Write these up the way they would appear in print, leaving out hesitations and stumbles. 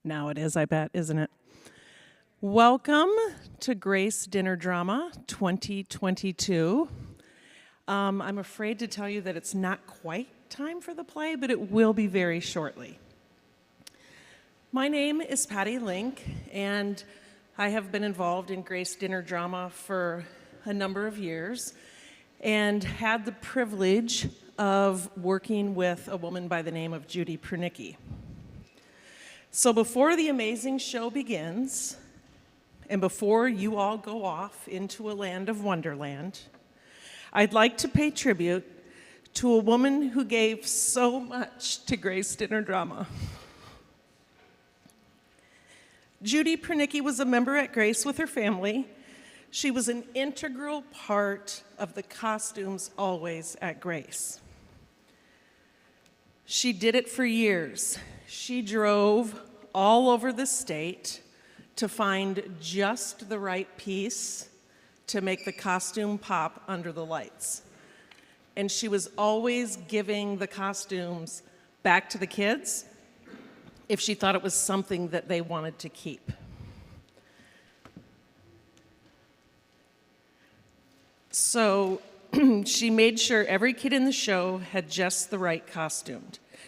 Now it is, I bet, isn't it? Welcome to Grace Dinner Drama 2022. I'm afraid to tell you that it's not quite time for the play, but it will be very shortly. My name is Patty Link, and I have been involved in Grace Dinner Drama for a number of years and had the privilege of working with a woman by the name of Judy Pernicke. So before the amazing show begins, and before you all go off into a land of Wonderland, I'd like to pay tribute to a woman who gave so much to Grace Dinner Drama. Judy Pernicke was a member at Grace with her family. She was an integral part of the costumes always at Grace. She did it for years. She drove all over the state to find just the right piece to make the costume pop under the lights. And she was always giving the costumes back to the kids if she thought it was something that they wanted to keep. So she made sure every kid in the show had just the right costume.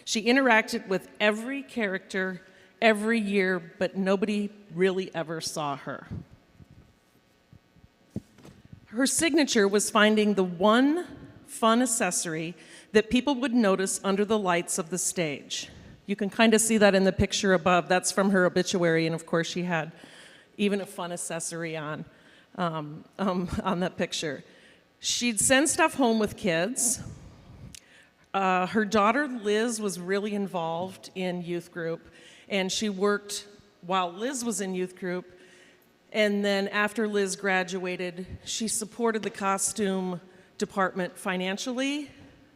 She interacted with every character every year, but nobody really ever saw her. Her signature was finding the one fun accessory that people would notice under the lights of the stage. You can kind of see that in the picture above. That's from her obituary, and of course she had even a fun accessory on that picture. She'd send stuff home with kids. Her daughter, Liz, was really involved in youth group, and she worked while Liz was in youth group, and then after Liz graduated, she supported the costume department financially,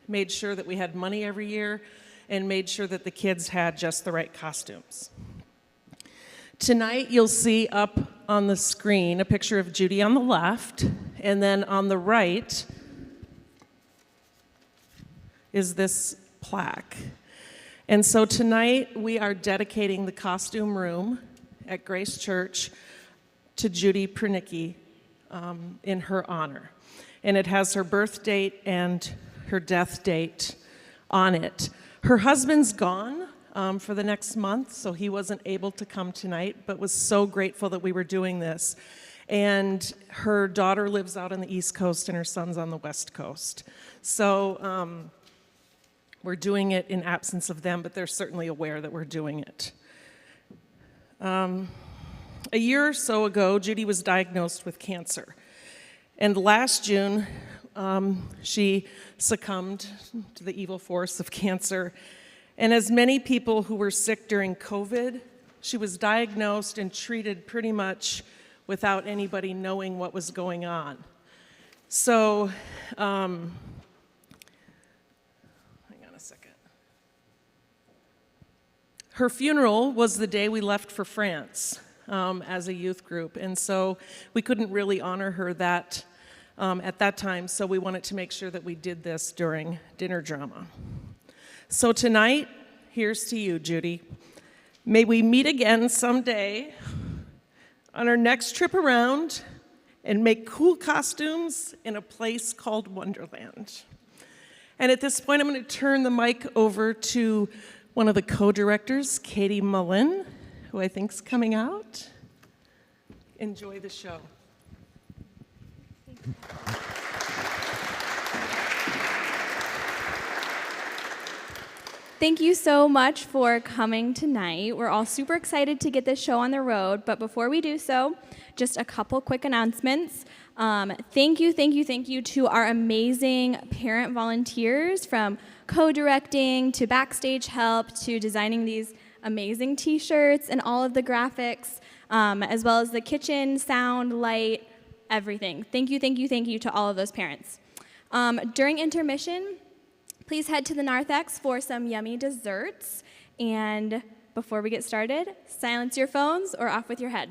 made sure that we had money every year, and made sure that the kids had just the right costumes. Tonight, you'll see up on the screen a picture of Judy on the left, and then on the right is this plaque. And so tonight we are dedicating the costume room at Grace Church to Judy Pernicke in her honor. And it has her birth date and her death date on it. Her husband's gone for the next month, so he wasn't able to come tonight, but was so grateful that we were doing this. And her daughter lives out on the East Coast and her son's on the West Coast. So we're doing it in absence of them, but they're certainly aware that we're doing it. A year or so ago, Judy was diagnosed with cancer. And last June, she succumbed to the evil force of cancer. And as many people who were sick during COVID, she was diagnosed and treated pretty much without anybody knowing what was going on. So, hang on a second. Her funeral was the day we left for France as a youth group, and so we couldn't really honor her at that time, so we wanted to make sure that we did this during dinner drama. So tonight, here's to you, Judy. May we meet again someday on our next trip around and make cool costumes in a place called Wonderland. And at this point, I'm going to turn the mic over to one of the co-directors, Katie Mullen, who I think is coming out. Enjoy the show. Thank you so much for coming tonight. We're all super excited to get this show on the road, but before we do so, just a couple quick announcements. Thank you to our amazing parent volunteers, from co-directing to backstage help to designing these amazing t-shirts and all of the graphics, as well as the kitchen, sound, light, everything. Thank you to all of those parents. During intermission, please head to the narthex for some yummy desserts. And before we get started, silence your phones or off with your head.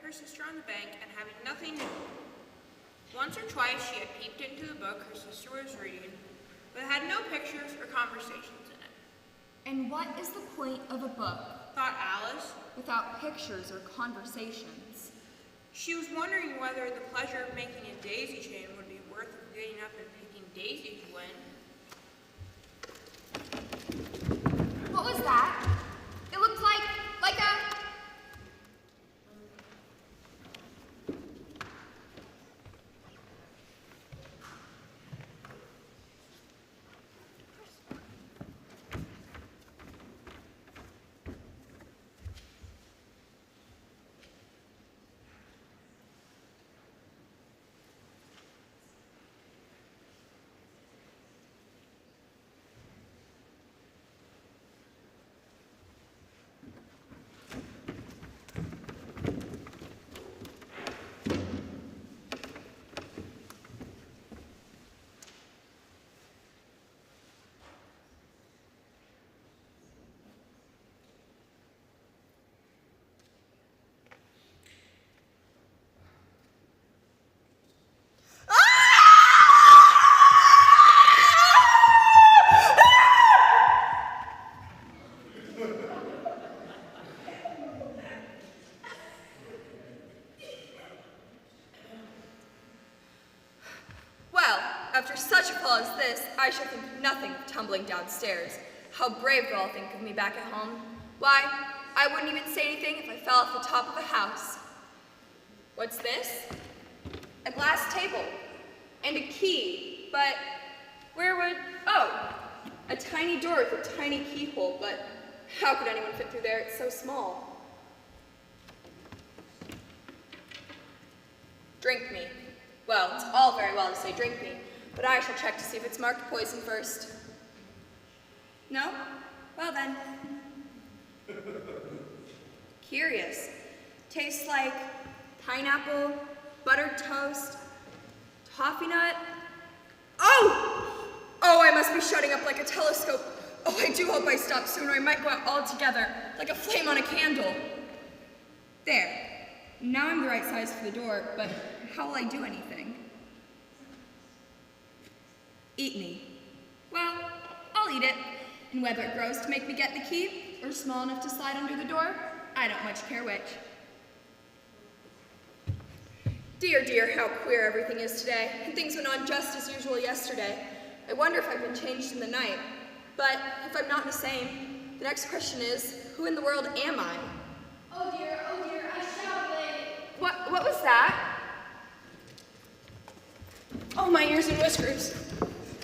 her sister on the bank and having nothing to do. Once or twice she had peeped into the book her sister was reading, but it had no pictures or conversations in it. And what is the point of a book Thought Alice. without pictures or conversations? She was wondering whether the pleasure of making a daisy chain would be worth getting up and picking daisies when... What was that? It looked like a... After such a fall as this, I shall think nothing of tumbling downstairs. How brave they'll all think of me back at home. Why, I wouldn't even say anything if I fell off the top of a house. What's this? A glass table. And a key, but where would... Oh, a tiny door with a tiny keyhole, but how could anyone fit through there? It's so small. Drink me. Well, it's all very well to say drink me, but I shall check to see if it's marked poison first. No? Well then. Curious. Tastes like pineapple, buttered toast, toffee nut. Oh! Oh, I must be shutting up like a telescope. Oh, I do hope I stop soon or I might go out altogether, like a flame on a candle. There. Now I'm the right size for the door, but how will I do anything? Eat me. Well, I'll eat it. And whether it grows to make me get the key, or small enough to slide under the door, I don't much care which. Dear, dear, how queer everything is today, and things went on just as usual yesterday. I wonder if I've been changed in the night. But if I'm not the same, the next question is, who in the world am I? Oh dear, I shouted. What was that? Oh, my ears and whiskers.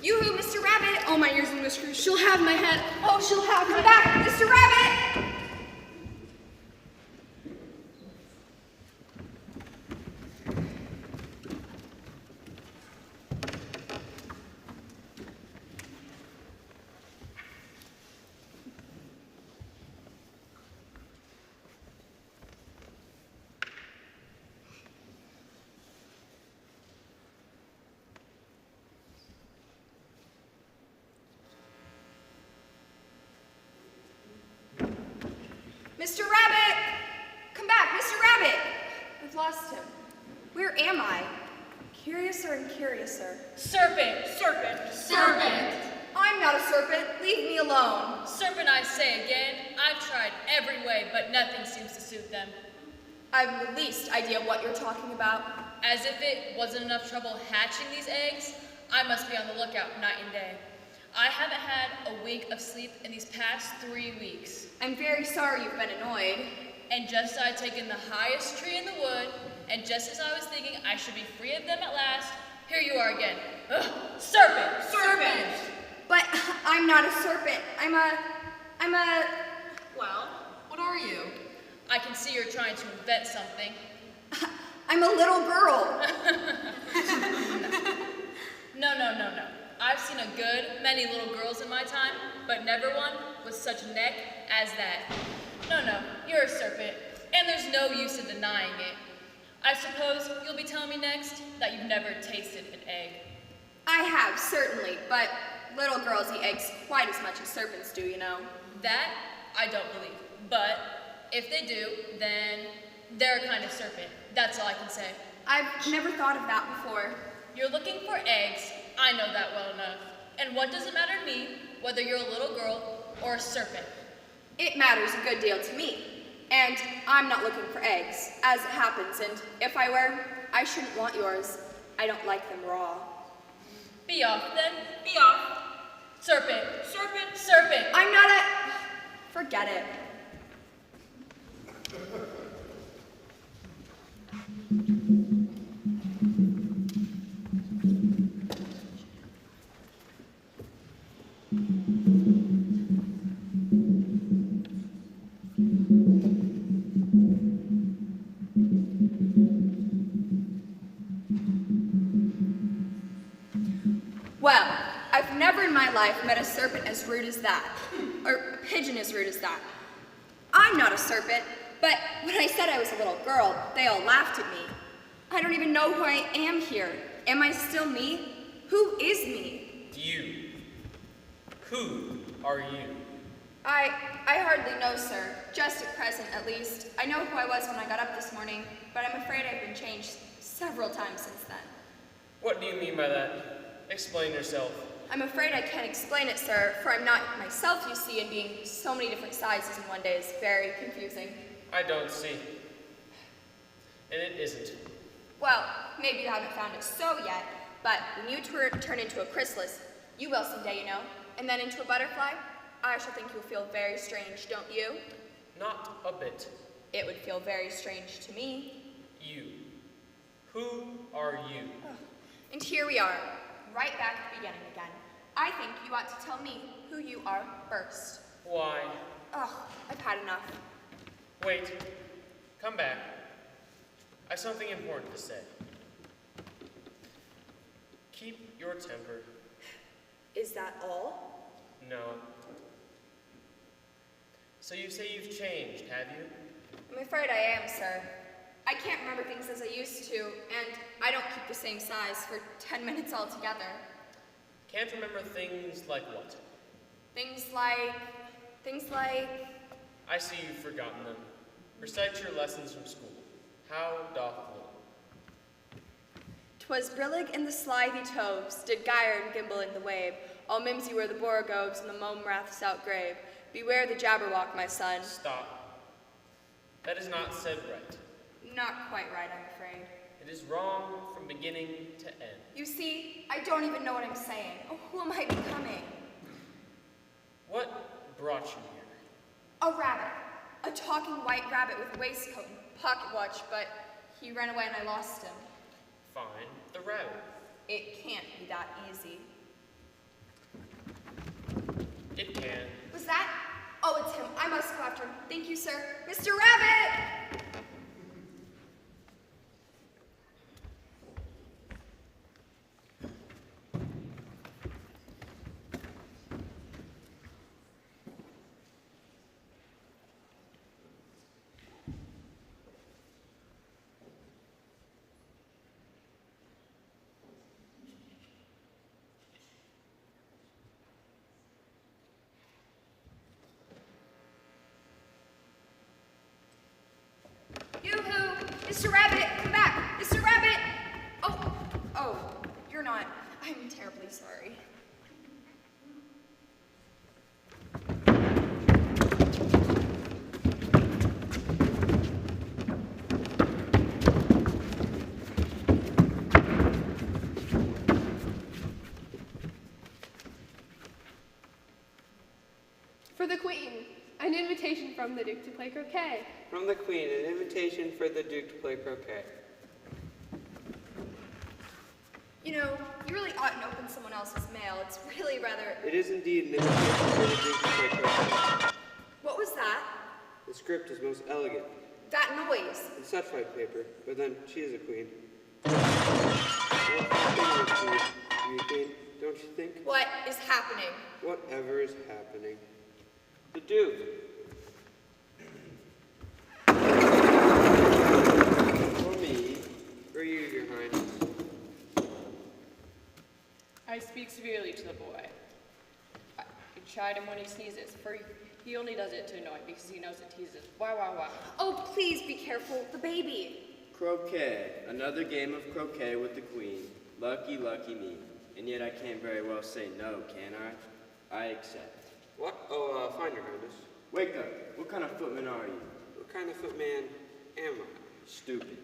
Yoo-hoo, Mr. Rabbit! Oh, my ears and whiskers. She'll have my head. Oh, she'll have my back. Mr. Rabbit! Mr. Rabbit! Come back, Mr. Rabbit! I've lost him. Where am I? Curiouser and curiouser. Serpent! I'm not a serpent. Leave me alone. Serpent, I say again. I've tried every way, but nothing seems to suit them. I've the least idea what you're talking about. As if it wasn't enough trouble hatching these eggs, I must be on the lookout night and day. I haven't had a wink of sleep in these past 3 weeks. I'm very sorry you've been annoyed. And just as I'd taken the highest tree in the wood, and just as I was thinking I should be free of them at last, here you are again. Ugh, serpent! But I'm not a serpent. I'm a... Well, what are you? I can see you're trying to invent something. I'm a little girl. No. I've seen a good many little girls in my time, but never one with such a neck as that. No, you're a serpent, and there's no use in denying it. I suppose you'll be telling me next that you've never tasted an egg. I have, certainly, but little girls eat eggs quite as much as serpents do, you know. That I don't believe, but if they do, then They're a kind of serpent. That's all I can say. I've never thought of that before. You're looking for eggs. I know that well enough. And what does it matter to me whether you're a little girl or a serpent? It matters a good deal to me. And I'm not looking for eggs, as it happens, and if I were, I shouldn't want yours. I don't like them raw. Be off, then. Be off. Serpent. Serpent. Serpent. I'm not a... Forget it. Well, I've never in my life met a serpent as rude as that, or a pigeon as rude as that. I'm not a serpent, but when I said I was a little girl, they all laughed at me. I don't even know who I am here. Am I still me? Who is me? You. Who are you? I hardly know, sir. Just at present, at least. I know who I was when I got up this morning, but I'm afraid I've been changed several times since then. What do you mean by that? Explain yourself. I'm afraid I can't explain it, sir, for I'm not myself, you see, and being so many different sizes in one day is very confusing. I don't see. And it isn't. Well, maybe you haven't found it so yet, but when you turn into a chrysalis, you will someday, you know, and then into a butterfly, I shall think you'll feel very strange, don't you? Not a bit. It would feel very strange to me. You. Who are you? And here we are, right back at the beginning again. I think you ought to tell me who you are first. Why? Oh, I've had enough. Wait. Come back. I have something important to say. Keep your temper. Is that all? No. So you say you've changed, have you? I'm afraid I am, sir. I can't remember things as I used to, and I don't keep the same size for 10 minutes altogether. Can't remember things like what? Things like... I see you've forgotten them. Recite your lessons from school. How doth little? 'Twas brillig in the slithy toves, did gyre and gimble in the wave. All mimsy were the borogoves, and the mome raths outgrave. Beware the Jabberwock, my son. Stop. That is not said right. Not quite right, I'm afraid. It is wrong from beginning to end. You see, I don't even know what I'm saying. Oh, who am I becoming? What brought you here? A rabbit. A talking white rabbit with a waistcoat and pocket watch, but he ran away and I lost him. Find the rabbit. It can't be that easy. It can. Was that? Oh, it's him. I must go after him. Thank you, sir. Mr. Rabbit! Yoo-hoo! Mr. Rabbit, come back! Mr. Rabbit! Oh, you're not. I'm terribly sorry. For the Queen, an invitation from the Duke to play croquet. From the Queen, an invitation for the Duke to play croquet. You know, you really oughtn't open someone else's mail. It's really rather... It is indeed an invitation for the Duke to play croquet. What was that? The script is most elegant. That noise. It's such white paper, but then she is a queen. You queen, don't you think? What is happening? Whatever is happening. The Duke. For me, for you, your highness. I speak severely to the boy. I chide him when he sneezes, for He only does it to annoy because he knows it teases. Wah, wah, wah. Oh, please be careful, the baby. Croquet. Another game of croquet with the queen. Lucky, lucky me. And yet I can't very well say no, can I? I accept. What? Oh, fine, Your Highness. Wake up. What kind of footman are you? What kind of footman am I? Stupid.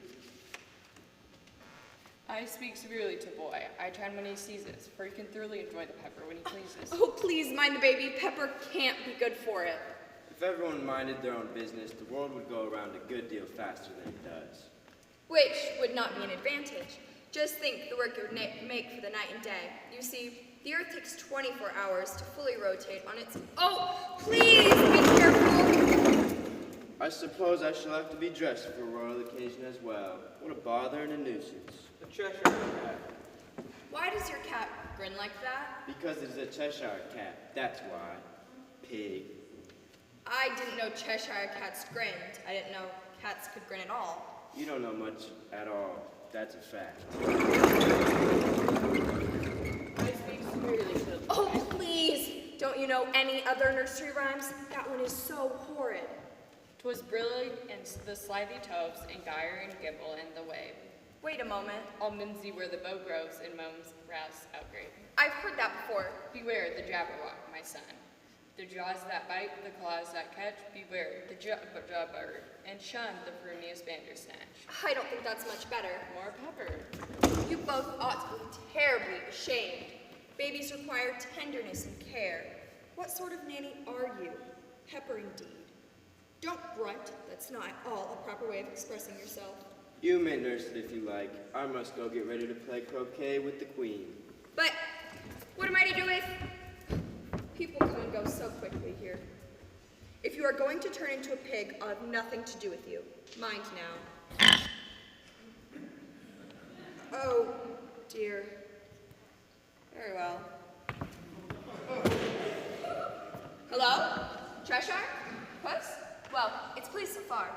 I speak severely to boy. I chide when he seizes, for he can thoroughly enjoy the pepper when he pleases. Oh, please mind the baby. Pepper can't be good for it. If everyone minded their own business, the world would go around a good deal faster than it does. Which would not be an advantage. Just think the work it would make for the night and day. You see, the Earth takes 24 hours to fully rotate on its... Oh, please be careful! I suppose I shall have to be dressed for a royal occasion as well. What a bother and a nuisance. The Cheshire Cat. Why does your cat grin like that? Because it is a Cheshire Cat, that's why. Pig. I didn't know Cheshire Cats grinned. I didn't know cats could grin at all. You don't know much at all. That's a fact. I speak severely to the boy. Oh, please! Don't you know any other nursery rhymes? That one is so horrid. 'Twas brilliant and the slithy toves, and gyre and gimble and the wave. Wait a moment. All mimsy where the bow grows, and moans rouse outgrave. I've heard that before. Beware the Jabberwock, my son. The jaws that bite, the claws that catch, beware the jabber, and shun the frumious bandersnatch. I don't think that's much better. More pepper. You both ought to be terribly ashamed. Babies require tenderness and care. What sort of nanny are you? Pepper indeed. Don't grunt. That's not at all a proper way of expressing yourself. You may nurse it if you like. I must go get ready to play croquet with the queen. But what am I to do with? People come and go so quickly here. If you are going to turn into a pig, I'll have nothing to do with you. Mind now. Oh, dear. Very well. Hello? Cheshire? Puss? Well, it's pleased so far.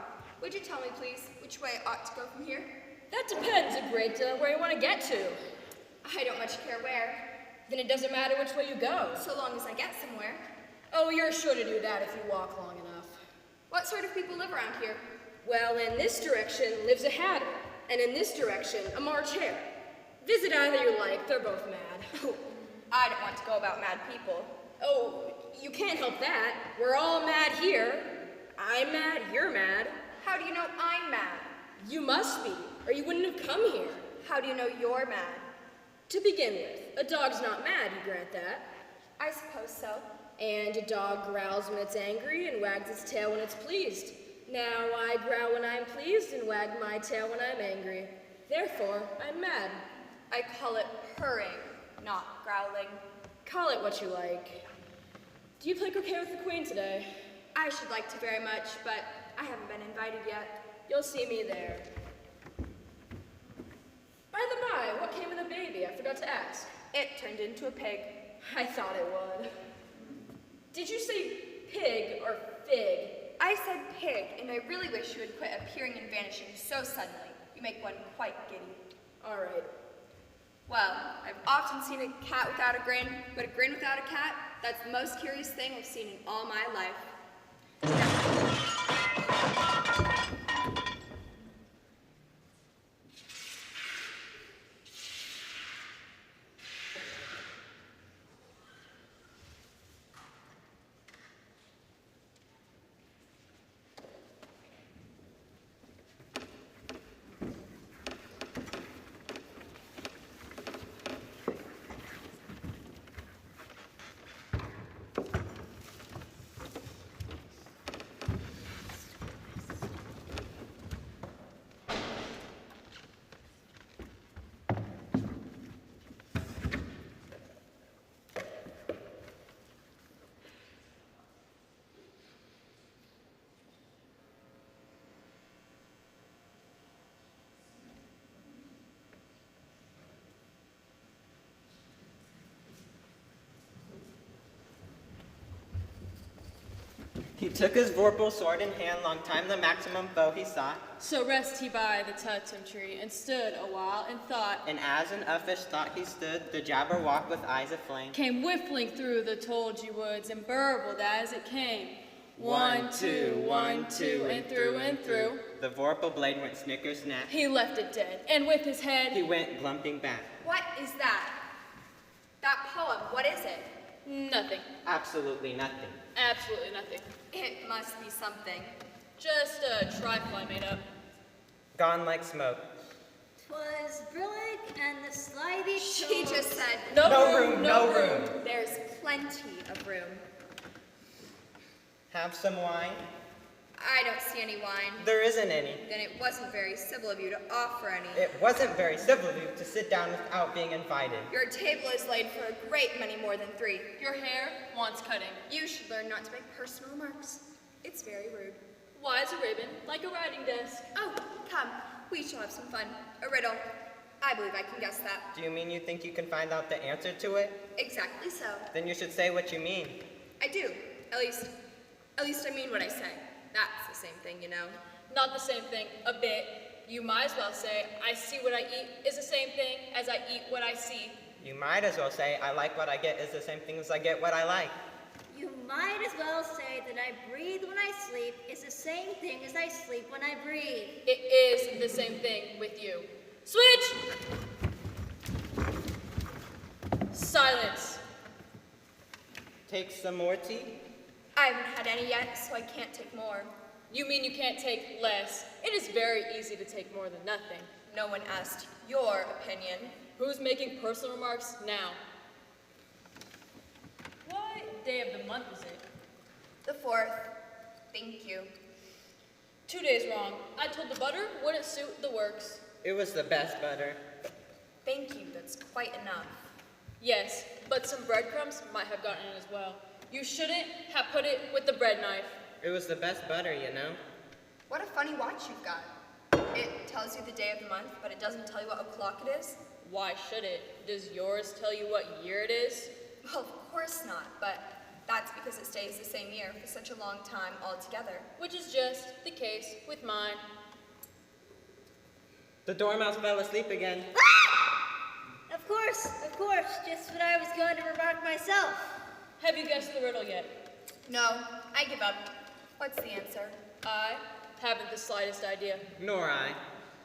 Would you tell me, please, which way I ought to go from here? That depends a great deal where you want to get to. I don't much care where. Then it doesn't matter which way you go. So long as I get somewhere. Oh, you're sure to do that if you walk long enough. What sort of people live around here? Well, in this direction lives a hatter, and in this direction a March hare. Visit either you like, they're both mad. Oh, I don't want to go about mad people. Oh, you can't help that. We're all mad here. I'm mad, you're mad. How do you know I'm mad? You must be, or you wouldn't have come here. How do you know you're mad? To begin with, a dog's not mad, you grant that. I suppose so. And a dog growls when it's angry and wags its tail when it's pleased. Now I growl when I'm pleased and wag my tail when I'm angry. Therefore, I'm mad. I call it purring, not growling. Call it what you like. Do you play croquet with the queen today? I should like to very much, but I haven't been invited yet. You'll see me there. By the by, what came of the baby? I forgot to ask. It turned into a pig. I thought it would. Did you say pig or fig? I said pig, and I really wish you would quit appearing and vanishing so suddenly. You make one quite giddy. All right. Well, I've often seen a cat without a grin, but a grin without a cat, that's the most curious thing I've seen in all my life. He took his vorpal sword in hand, long time the maximum foe he sought. So rest he by the totem tree, and stood a while and thought. And as in uffish thought he stood, the Jabberwock with eyes aflame Came whiffling through the tulgey woods, and burbled as it came. 1, 2, 1, 2, and through and through. The vorpal blade went snicker snap. He left it dead, and with his head, He went glumping back. What is that? That poem, what is it? nothing. Absolutely nothing. Absolutely nothing. It must be something. Just a trifle I made up. Gone like smoke. 'Twas brillig and the slithy She just said, No room, no room. There's plenty of room. Have some wine? I don't see any wine. There isn't any. Then it wasn't very civil of you to offer any. It wasn't very civil of you to sit down without being invited. Your table is laid for a great many more than 3. Your hair wants cutting. You should learn not to make personal remarks. It's very rude. Why is a ribbon like a writing desk? Oh, come. We shall have some fun. A riddle. I believe I can guess that. Do you mean you think you can find out the answer to it? Exactly so. Then you should say what you mean. I do. At least I mean what I say. That's the same thing, you know. Not the same thing, a bit. You might as well say, I see what I eat is the same thing as I eat what I see. You might as well say, I like what I get is the same thing as I get what I like. You might as well say that I breathe when I sleep is the same thing as I sleep when I breathe. It is the same thing with you. Switch! Silence. Take some more tea? I haven't had any yet, so I can't take more. You mean you can't take less? It is very easy to take more than nothing. No one asked your opinion. Who's making personal remarks now? What day of the month is it? The 4th. Thank you. 2 days wrong. I told the butter wouldn't suit the works. It was the best butter. Thank you, that's quite enough. Yes, but some breadcrumbs might have gotten in as well. You shouldn't have put it with the bread knife. It was the best butter, you know. What a funny watch you've got. It tells you the day of the month, but it doesn't tell you what o'clock it is. Why should it? Does yours tell you what year it is? Well, of course not, but that's because it stays the same year for such a long time altogether. Which is just the case with mine. The dormouse fell asleep again. Of course, just what I was going to remark myself. Have you guessed the riddle yet? No, I give up. What's the answer? I haven't the slightest idea. Nor I.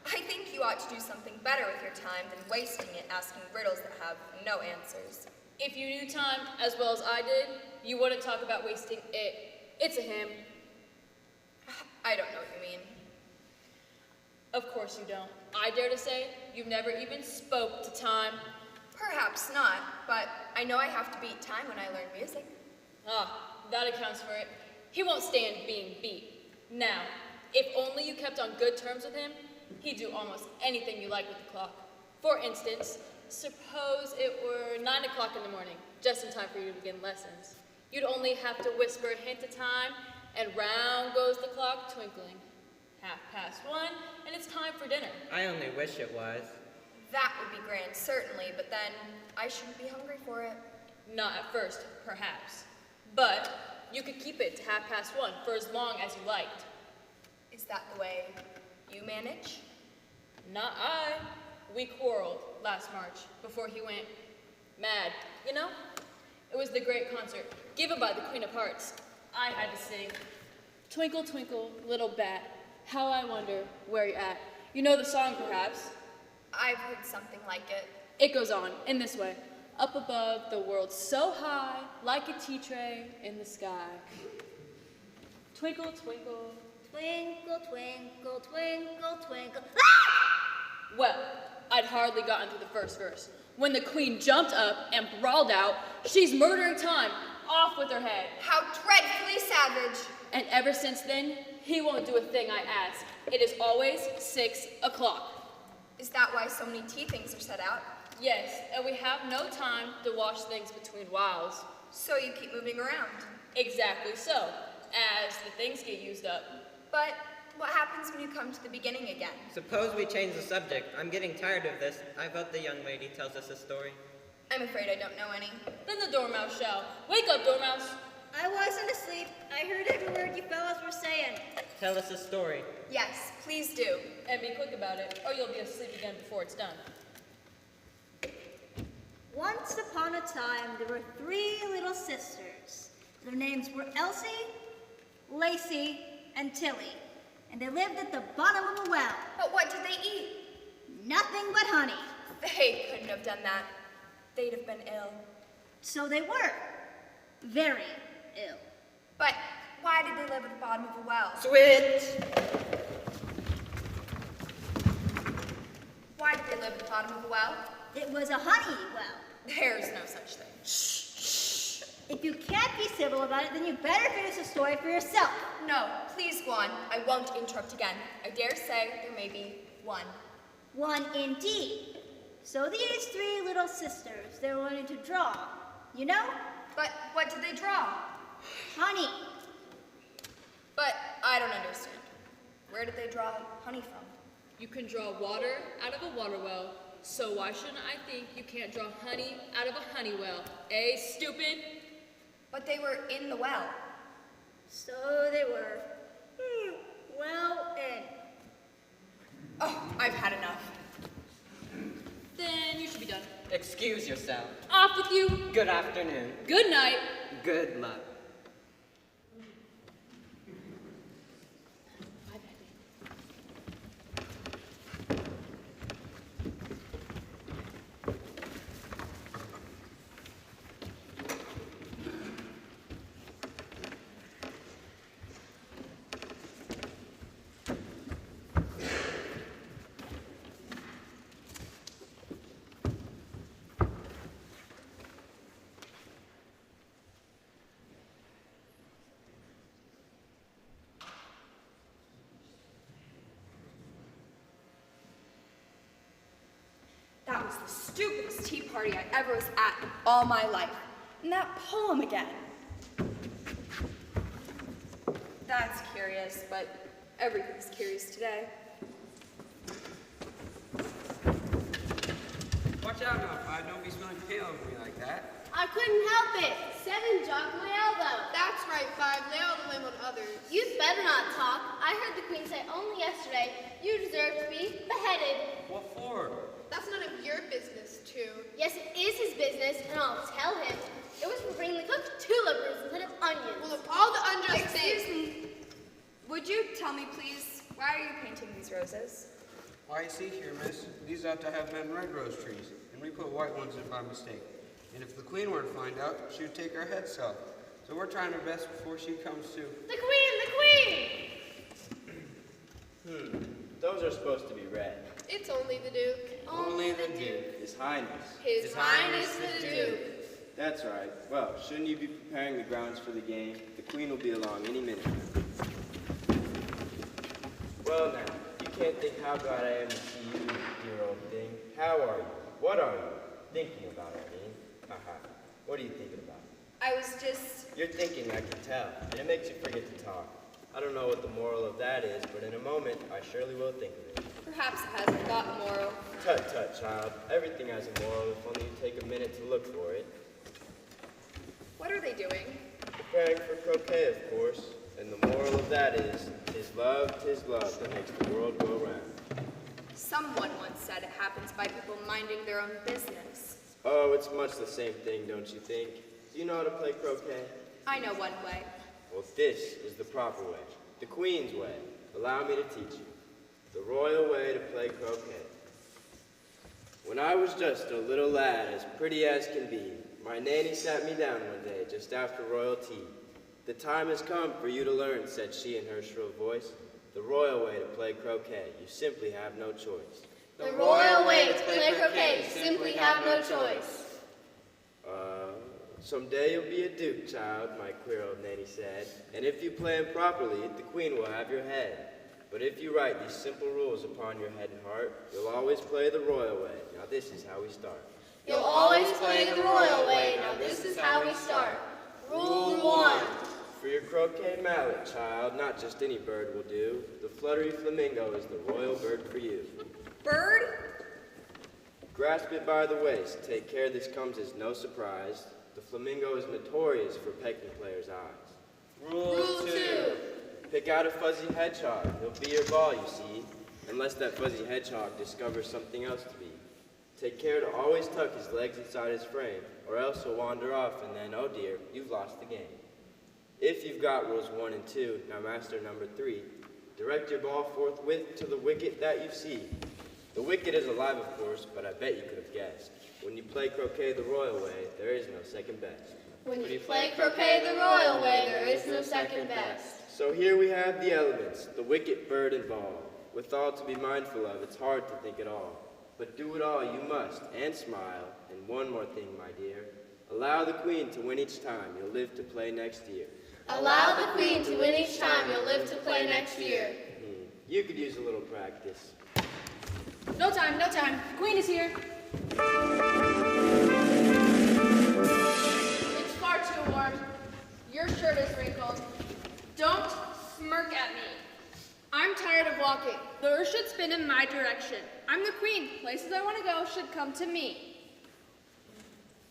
I think you ought to do something better with your time than wasting it asking riddles that have no answers. If you knew time as well as I did, you wouldn't talk about wasting it. It's a hymn. I don't know what you mean. Of course you don't. I dare to say you've never even spoke to time. Perhaps not, but I know I have to beat time when I learn music. Ah, that accounts for it. He won't stand being beat. Now, if only you kept on good terms with him, he'd do almost anything you like with the clock. For instance, suppose it were 9 o'clock in the morning, just in time for you to begin lessons. You'd only have to whisper a hint of time, and round goes the clock twinkling. 1:30, and it's time for dinner. I only wish it was. That would be grand, certainly, but then I shouldn't be hungry for it. Not at first, perhaps. But you could keep it to 1:30 for as long as you liked. Is that the way you manage? Not I. We quarreled last March before he went mad, you know? It was the great concert given by the Queen of Hearts. I had to sing, "Twinkle, twinkle, little bat, how I wonder where you're at." You know the song, perhaps? I've heard something like it. It goes on in this way. Up above the world so high, like a tea tray in the sky. Twinkle, twinkle. Twinkle, twinkle, twinkle, twinkle. Well, I'd hardly gotten through the first verse when the queen jumped up and brawled out, "She's murdering time, off with her head." How dreadfully savage. And ever since then, he won't do a thing I ask. It is always 6 o'clock. Is that why so many tea things are set out? Yes, and we have no time to wash things between whiles. So you keep moving around. Exactly so, as the things get used up. But what happens when you come to the beginning again? Suppose we change the subject. I'm getting tired of this. I vote the young lady tells us a story. I'm afraid I don't know any. Then the dormouse shall. Wake up, dormouse. I wasn't asleep. I heard every word you fellas were saying. Tell us a story. Yes, please do. And be quick about it, or you'll be asleep again before it's done. Once upon a time, there were 3 little sisters. Their names were Elsie, Lacey, and Tilly. And they lived at the bottom of a well. But what did they eat? Nothing but honey. They couldn't have done that. They'd have been ill. So they were. Very ill. But why did they live at the bottom of a well? Switch! Why did they live at the bottom of a well? It was a honey well. There's no such thing. If you can't be civil about it, then you better finish the story for yourself. No, please go on. I won't interrupt again. I dare say there may be one. One indeed. So these three little sisters, they're learning to draw, you know? But what did they draw? Honey. But I don't understand. Where did they draw honey from? You can draw water out of a water well, so why shouldn't I think you can't draw honey out of a honey well? Eh, stupid? But they were in the well. So they were. Well in. Oh, I've had enough. Then you should be done. Excuse yourself. Off with you. Good afternoon. Good night. Good luck. That was the stupidest tea party I ever was at in all my life. And that poem again. That's curious, but everything's curious today. Watch out now, Five. Don't be smelling pale over me like that. I couldn't help it. 7 jogged my elbow. That's right, 5. Lay all the blame on others. You'd better not talk. I heard the Queen say only yesterday you deserve to be beheaded. What for? That's none of your business, too. Yes, it is his business, and I'll tell him. It was for bringing the cooked tulip roots instead of onions. Well, of all the unjust things... Excuse me. Would you tell me, please, why are you painting these roses? Why, you see here, miss, these ought to have been red rose trees, and we put white ones in by mistake. And if the Queen were to find out, she would take our heads off. So we're trying our best before she comes to... The Queen! The Queen! Those are supposed to be red. It's only the Duke. Only the Duke. His Highness. His Highness the Duke. That's right. Well, shouldn't you be preparing the grounds for the game? The Queen will be along any minute. Well now, you can't think how glad I am to see you, dear old thing. How are you? What are you? Thinking about, I mean. Haha. What are you thinking about? I was just... You're thinking, I can tell, and it makes you forget to talk. I don't know what the moral of that is, but in a moment, I surely will think of it. Perhaps it hasn't got a moral. Tut, tut, child. Everything has a moral if only you take a minute to look for it. What are they doing? Preparing for croquet, of course. And the moral of that is, 'tis love that makes the world go round. Someone once said it happens by people minding their own business. Oh, it's much the same thing, don't you think? Do you know how to play croquet? I know one way. Well, this is the proper way. The Queen's way. Allow me to teach you. The royal way to play croquet. When I was just a little lad, as pretty as can be, my nanny sat me down one day just after royal tea. The time has come for you to learn, said she in her shrill voice. The royal way to play croquet. You simply have no choice. The royal way to play croquet. You simply have no choice. Someday you'll be a duke, child, my queer old nanny said. And if you play him properly, the Queen will have your head. But if you write these simple rules upon your head and heart, you'll always play the royal way. Now this is how we start. You'll always play the royal way. Now this is how we start. Rule 1. For your croquet mallet, child, not just any bird will do. The fluttery flamingo is the royal bird for you. Bird? Grasp it by the waist. Take care this comes as no surprise. The flamingo is notorious for pecking players' eyes. Rule 2. Pick out a fuzzy hedgehog. He'll be your ball, you see, unless that fuzzy hedgehog discovers something else to be. Take care to always tuck his legs inside his frame, or else he'll wander off, and then, oh dear, you've lost the game. If you've got rules 1 and 2, now master number 3. Direct your ball forthwith to the wicket that you see. The wicket is alive, of course, but I bet you could have guessed. When you play croquet the royal way, there is no second best. When you play croquet the royal way, there is no second best. So here we have the elements, the wicket, bird, and ball. With all to be mindful of, it's hard to think it all. But do it all you must, and smile. And one more thing, my dear. Allow the queen to win each time you'll live to play next year. Allow the queen to win each time you'll live to play next year. You could use a little practice. No time, no time. The queen is here. It's far too warm. Your shirt is wrinkled. Don't smirk at me. I'm tired of walking. The earth should spin in my direction. I'm the queen. Places I want to go should come to me.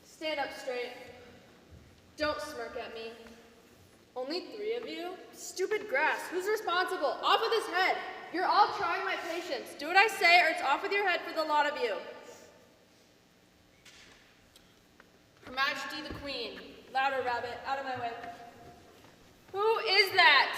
Stand up straight. Don't smirk at me. Only 3 of you? Stupid grass. Who's responsible? Off with his head. You're all trying my patience. Do what I say or it's off with your head for the lot of you. Her Majesty the Queen. Louder, rabbit. Out of my way. Who is that?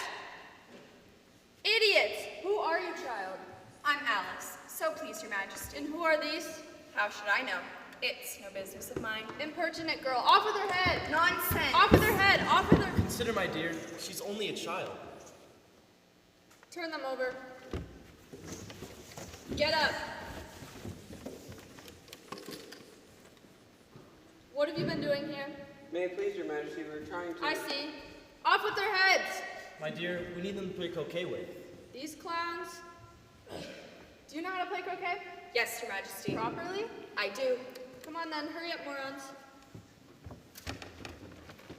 Idiots! Who are you, child? I'm Alice, so please, Your Majesty. And who are these? How should I know? It's no business of mine. Impertinent girl. Off with her head! Nonsense! Off with her head! Off with her... Consider, my dear, she's only a child. Turn them over. Get up. What have you been doing here? May it please your majesty, we're trying to... I see. Off with their heads! My dear, we need them to play croquet with. These clowns... Do you know how to play croquet? Yes, Your Majesty. Properly? I do. Come on then, hurry up, morons.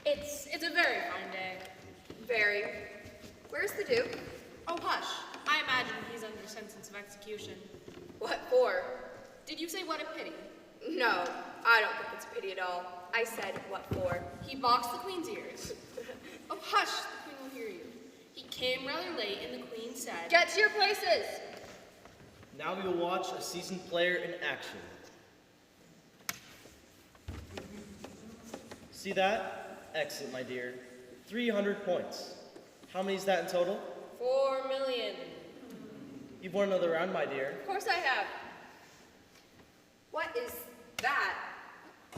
It's a very fine day. Very. Where's the Duke? Oh, hush. I imagine he's under sentence of execution. What for? Did you say what a pity? No, I don't think it's a pity at all. I said, what for? He boxed the queen's ears. Oh, hush. The queen will hear you. He came rather late and the queen said... Get to your places! Now we will watch a seasoned player in action. See that? Excellent, my dear. 300 points. How many is that in total? 4 million. You've won another round, my dear. Of course I have. What is that?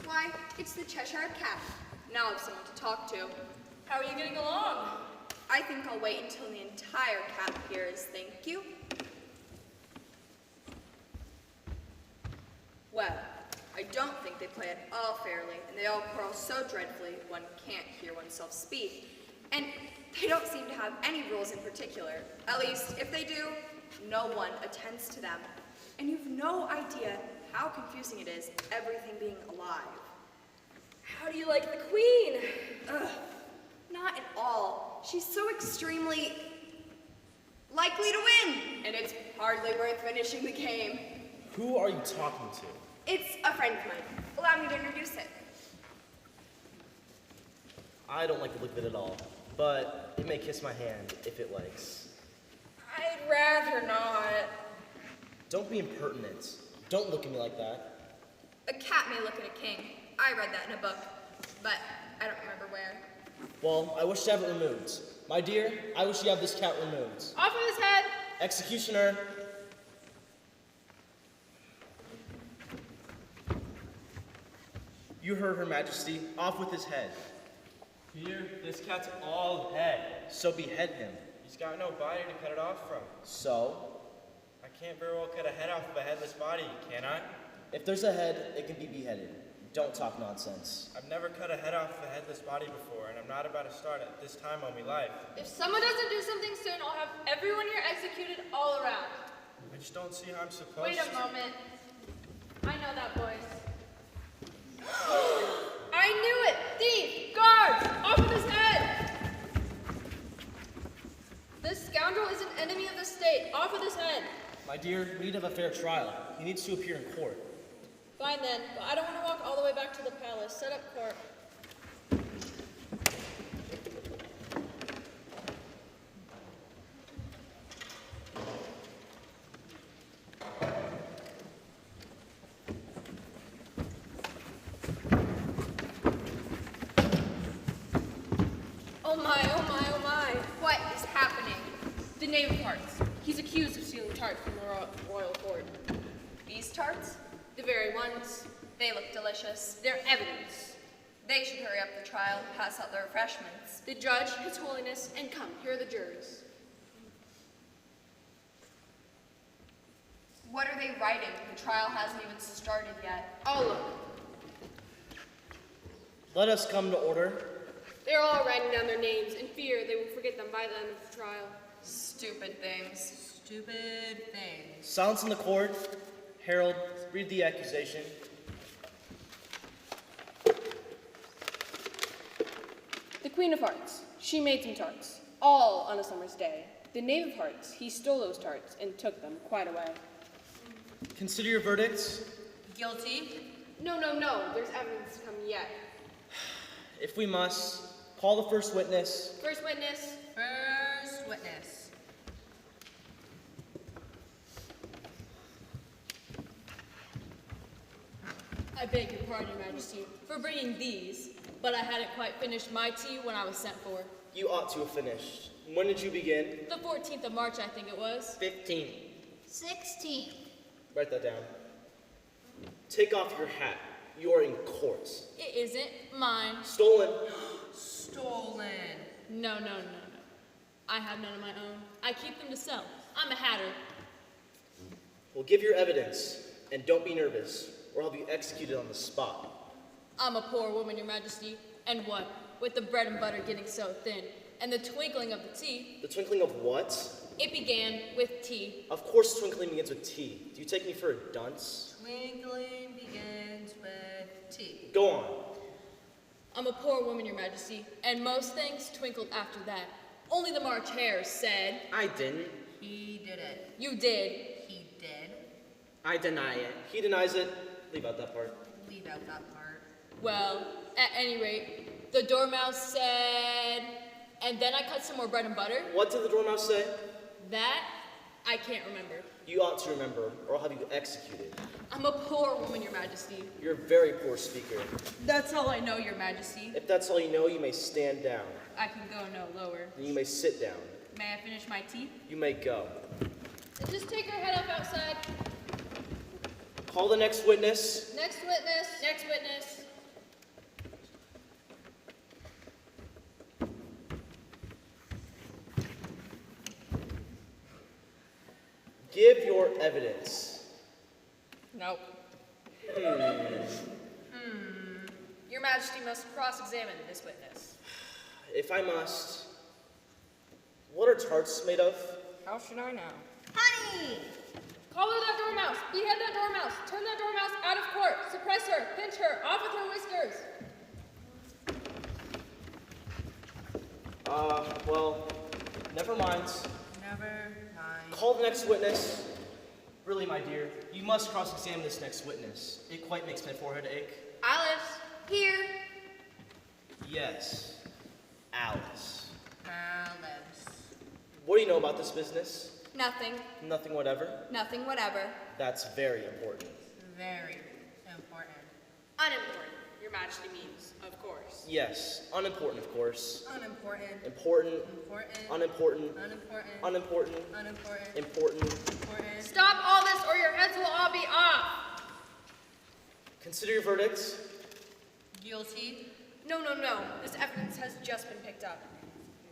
Why, it's the Cheshire Cat. Now I have someone to talk to. How are you getting along? I think I'll wait until the entire cat appears, thank you. Well, I don't think they play at all fairly, and they all quarrel so dreadfully one can't hear oneself speak. And they don't seem to have any rules in particular. At least, if they do, no one attends to them. And you've no idea how confusing it is, everything being alive. How do you like the queen? Ugh, not at all. She's so extremely likely to win, and it's hardly worth finishing the game. Who are you talking to? It's a friend of mine. Allow me to introduce it. I don't like the look of it at all, but it may kiss my hand if it likes. I'd rather not. Don't be impertinent. Don't look at me like that. A cat may look at a king. I read that in a book, but I don't remember where. Well, I wish to have it removed. My dear, I wish you have this cat removed. Off with his head! Executioner. You heard Her Majesty. Off with his head. Here, this cat's all head. So behead him. He's got no body to cut it off from. So? I can't very well cut a head off of a headless body, can I? If there's a head, it can be beheaded. Don't talk nonsense. I've never cut a head off of a headless body before, and I'm not about to start at this time on me life. If someone doesn't do something soon, I'll have everyone here executed all around. I just don't see how I'm supposed Wait to. a moment. I know that voice. I knew it! Thief! Guards! Off with his head! This scoundrel is an enemy of the state. Off with his head! My dear, we need to have a fair trial. He needs to appear in court. Fine then, but I don't want to walk all the way back to the palace. Set up court. Oh my, oh my, oh my. What is happening? The knave of hearts. He's accused of stealing tarts from the royal court. These tarts? The very ones. They look delicious. They're evidence. They should hurry up the trial, pass out the refreshments. The judge, his holiness, and come, here are the jurors. What are they writing? The trial hasn't even started yet. I'll look. Let us come to order. They're all writing down their names in fear they will forget them by the end of the trial. Stupid things. Stupid things. Silence in the court. Harold, read the accusation. The Queen of Hearts, she made some tarts, all on a summer's day. The Knave of Hearts, he stole those tarts and took them quite away. Consider your verdicts. Guilty. No, there's evidence to come yet. If we must, call the first witness. First witness. First witness. I beg your pardon, Your Majesty, for bringing these, but I hadn't quite finished my tea when I was sent for. You ought to have finished. When did you begin? The 14th of March, I think it was. 15. 16. Write that down. Take off your hat. You are in court. It isn't mine. Stolen. Stolen. No. I have none of my own. I keep them to sell. I'm a hatter. Well, give your evidence, and don't be nervous, or I'll be executed on the spot. I'm a poor woman, Your Majesty. And what? With the bread and butter getting so thin, and the twinkling of the tea. The twinkling of what? It began with tea. Of course twinkling begins with tea. Do you take me for a dunce? Twinkling begins with tea. Go on. I'm a poor woman, Your Majesty, and most things twinkled after that. Only the March Hare said... I didn't. He did it. You did. He did. I deny it. He denies it. Leave out that part. Leave out that part. Well, at any rate, the Dormouse said... And then I cut some more bread and butter. What did the Dormouse say? That, I can't remember. You ought to remember, or I'll have you executed. I'm a poor woman, Your Majesty. You're a very poor speaker. That's all I know, Your Majesty. If that's all you know, you may stand down. I can go no lower. Then you may sit down. May I finish my tea? You may go. And just take her head up outside. Call the next witness. Next witness. Next witness. Give your evidence. Nope. Your Majesty must cross-examine this witness. If I must, what are tarts made of? How should I know? Honey! Collar that dormouse! Behead that dormouse! Turn that dormouse out of court! Suppress her! Pinch her! Off with her whiskers! Well, never mind. Never mind. Call the next witness. Really, my dear, you must cross-examine this next witness. It quite makes my forehead ache. Alice! Here! Yes, Alice. Alice. What do you know about this business? Nothing. Nothing whatever? Nothing whatever. That's very important. Very important. Unimportant, Your Majesty means, of course. Yes, unimportant, of course. Unimportant. Important. Important. Unimportant. Unimportant. Unimportant. Unimportant. Important. Important. Stop all this or your heads will all be off! Consider your verdicts. Guilty. No. This evidence has just been picked up.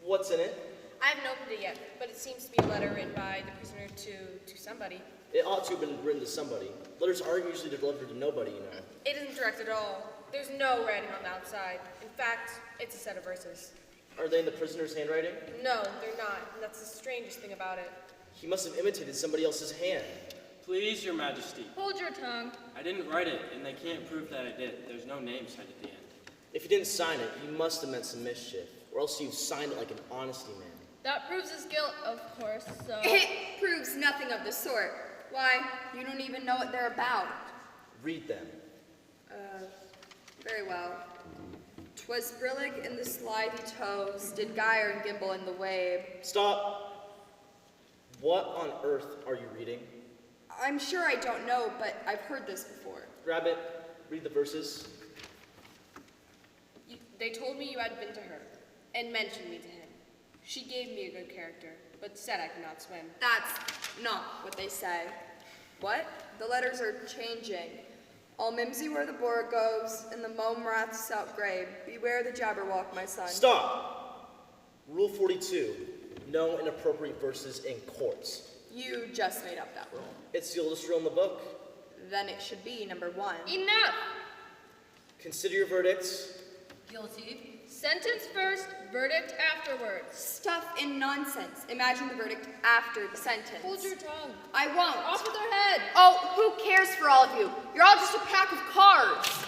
What's in it? I haven't opened it yet, but it seems to be a letter written by the prisoner to somebody. It ought to have been written to somebody. Letters aren't usually delivered to nobody, you know. It isn't directed at all. There's no writing on the outside. In fact, it's a set of verses. Are they in the prisoner's handwriting? No, they're not, and that's the strangest thing about it. He must have imitated somebody else's hand. Please, Your Majesty. Hold your tongue. I didn't write it, and they can't prove that I did. There's no name signed at the end. If you didn't sign it, you must have meant some mischief, or else you signed it like an honesty man. That proves his guilt, of course, so... It proves nothing of the sort. Why, you don't even know what they're about. Read them. Very well. 'Twas brillig in the slithy toves, did gyre and gimble in the wabe. Stop. What on earth are you reading? I'm sure I don't know, but I've heard this before. Grab it. Read the verses. They told me you had been to her, and mentioned me to him. She gave me a good character, but said I could not swim. That's not what they say. What? The letters are changing. All mimsy where the boar goes, and the mome wraths out grave. Beware the Jabberwock, my son. Stop! Rule 42. No inappropriate verses in courts. You just made up that rule. It's the oldest rule in the book. Then it should be number 1. Enough! Consider your verdicts. Guilty. Sentence first, verdict afterwards. Stuff and nonsense. Imagine the verdict after the sentence. Hold your tongue. I won't. Off with their head. Oh, who cares for all of you? You're all just a pack of cards.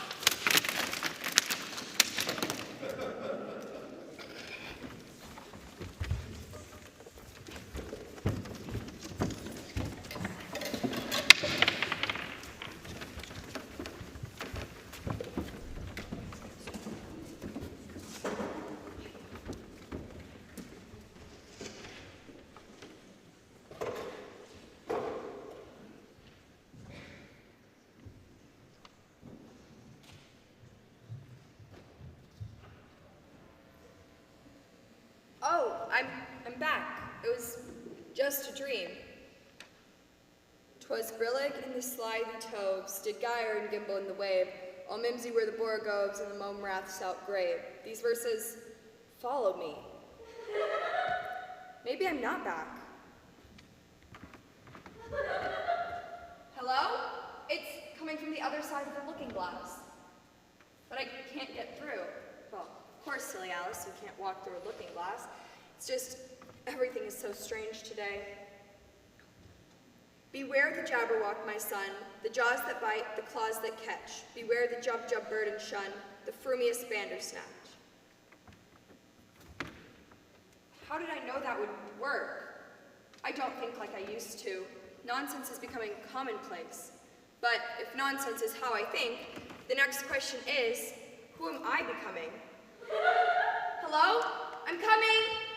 Oh, I'm back. It was just a dream. 'Twas brillig in the slithy toves, did gyre and gimble in the wave, all mimsy where the boar goes, and the mome wraths out grave. These verses follow me. Maybe I'm not back. Hello? It's coming from the other side of the looking glass. But I can't get through. Well, of course, silly Alice, you can't walk through a looking glass. It's just, everything is so strange today. Beware the Jabberwock, my son, the jaws that bite, the claws that catch. Beware the jub-jub bird and shun, the frumious bandersnatch. How did I know that would work? I don't think like I used to. Nonsense is becoming commonplace. But if nonsense is how I think, the next question is, who am I becoming? Hello? I'm coming!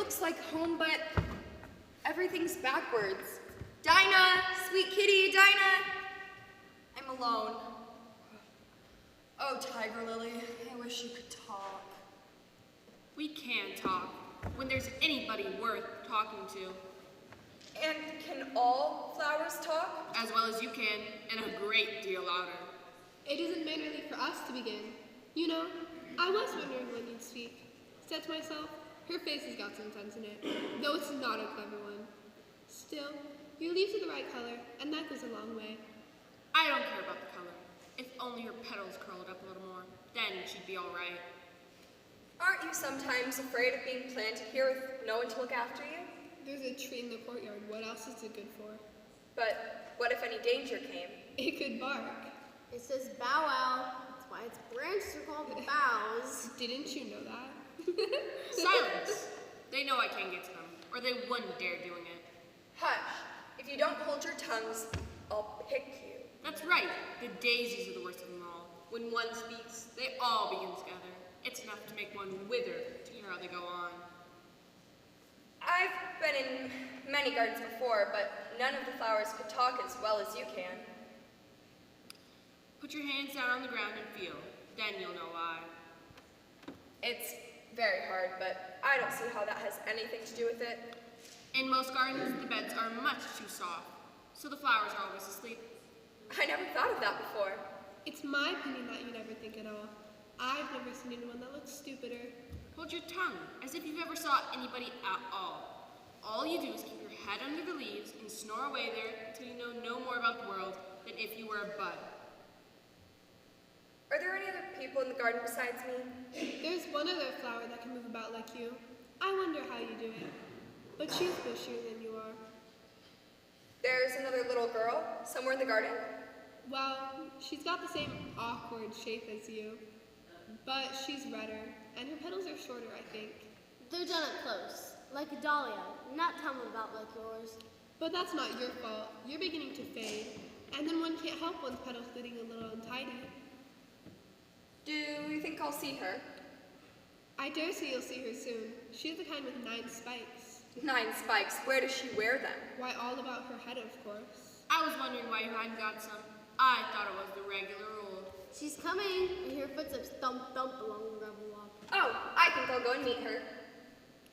looks like home, but everything's backwards. Dinah, sweet kitty, Dinah. I'm alone. Oh, Tiger Lily, I wish you could talk. We can talk when there's anybody worth talking to. And can all flowers talk? As well as you can, and a great deal louder. It isn't mannerly for us to begin. You know, I was wondering when you'd speak. Said to myself, her face has got some sense in it, though it's not a clever one. Still, your leaves are the right color, and that goes a long way. I don't care about the color. If only her petals curled up a little more, then she'd be all right. Aren't you sometimes afraid of being planted here with no one to look after you? There's a tree in the courtyard. What else is it good for? But what if any danger came? It could bark. It says bow wow. That's why its branches are called bows. Didn't you know that? Silence! They know I can't get to them, or they wouldn't dare doing it. Hush! If you don't hold your tongues, I'll pick you. That's right. The daisies are the worst of them all. When one speaks, they all begin together. It's enough to make one wither to hear how they go on. I've been in many gardens before, but none of the flowers could talk as well as you can. Put your hands down on the ground and feel. Then you'll know why. It's very hard, but I don't see how that has anything to do with it. In most gardens, the beds are much too soft, so the flowers are always asleep. I never thought of that before. It's my opinion that you never think at all. I've never seen anyone that looks stupider. Hold your tongue, as if you've ever saw anybody at all. All you do is keep your head under the leaves and snore away there until you know no more about the world than if you were a bud. Are there any other people in the garden besides me? There's one other flower that can move about like you. I wonder how you do it. But she's bushier than you are. There's another little girl somewhere in the garden? Well, she's got the same awkward shape as you. But she's redder, and her petals are shorter, I think. They're done up close, like a dahlia, not tumbled about like yours. But that's not your fault. You're beginning to fade, and then one can't help one's petals getting a little untidy. Do you think I'll see her? I dare say you'll see her soon. She's the kind with 9 spikes. 9 spikes? Where does she wear them? Why, all about her head, of course. I was wondering why you hadn't got some. I thought it was the regular rule. She's coming. I hear footsteps thump thump along the gravel walk. Oh, I think I'll go and meet her.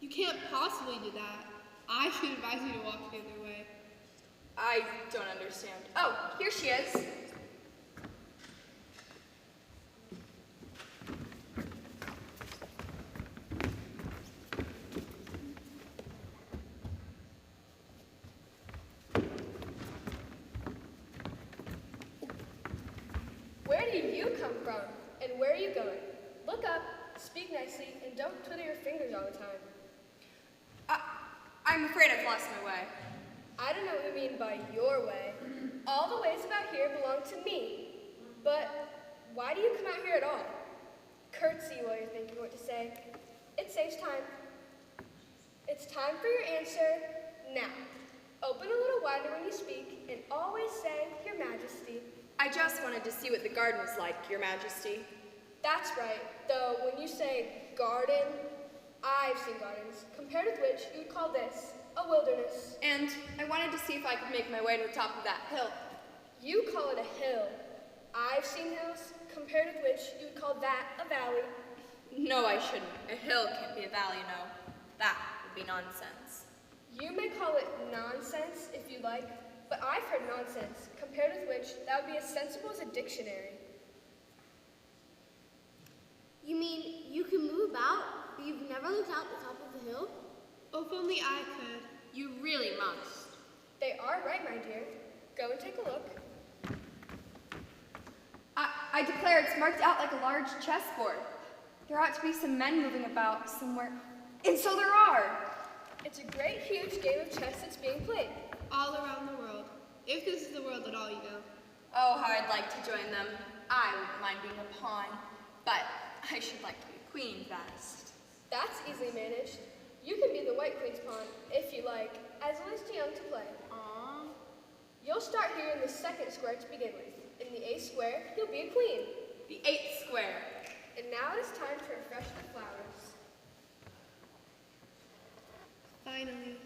You can't possibly do that. I should advise you to walk the other way. I don't understand. Oh, here she is. Where do you come from? And where are you going? Look up, speak nicely, and don't twiddle your fingers all the time. I'm afraid I've lost my way. I don't know what you mean by your way. All the ways about here belong to me. But why do you come out here at all? Curtsy while you're thinking what to say. It saves time. It's time for your answer now. Open a little wider when you speak, and always say, Your Majesty. I just wanted to see what the garden was like, Your Majesty. That's right, though when you say garden, I've seen gardens, compared with which you would call this a wilderness. And I wanted to see if I could make my way to the top of that hill. You call it a hill. I've seen hills, compared with which you would call that a valley. No, I shouldn't. A hill can't be a valley, no. That would be nonsense. You may call it nonsense if you like, but I've heard nonsense, compared with which that would be as sensible as a dictionary. You mean you can move about, but you've never looked out the top of the hill? Oh, if only I could. You really must. They are right, my dear. Go and take a look. I declare it's marked out like a large chessboard. There ought to be some men moving about somewhere. And so there are! It's a great, huge game of chess that's being played. All around the world. If this is the world at all, you know. Oh, how I'd like to join them. I wouldn't mind being a pawn, but I should like to be a queen best. That's easily managed. You can be the White Queen's pawn, if you like, as long as too young to play. Aww. You'll start here in the 2nd square to begin with. In the 8th square, you'll be a queen. The 8th square. And now it is time to refresh the flowers. Finally.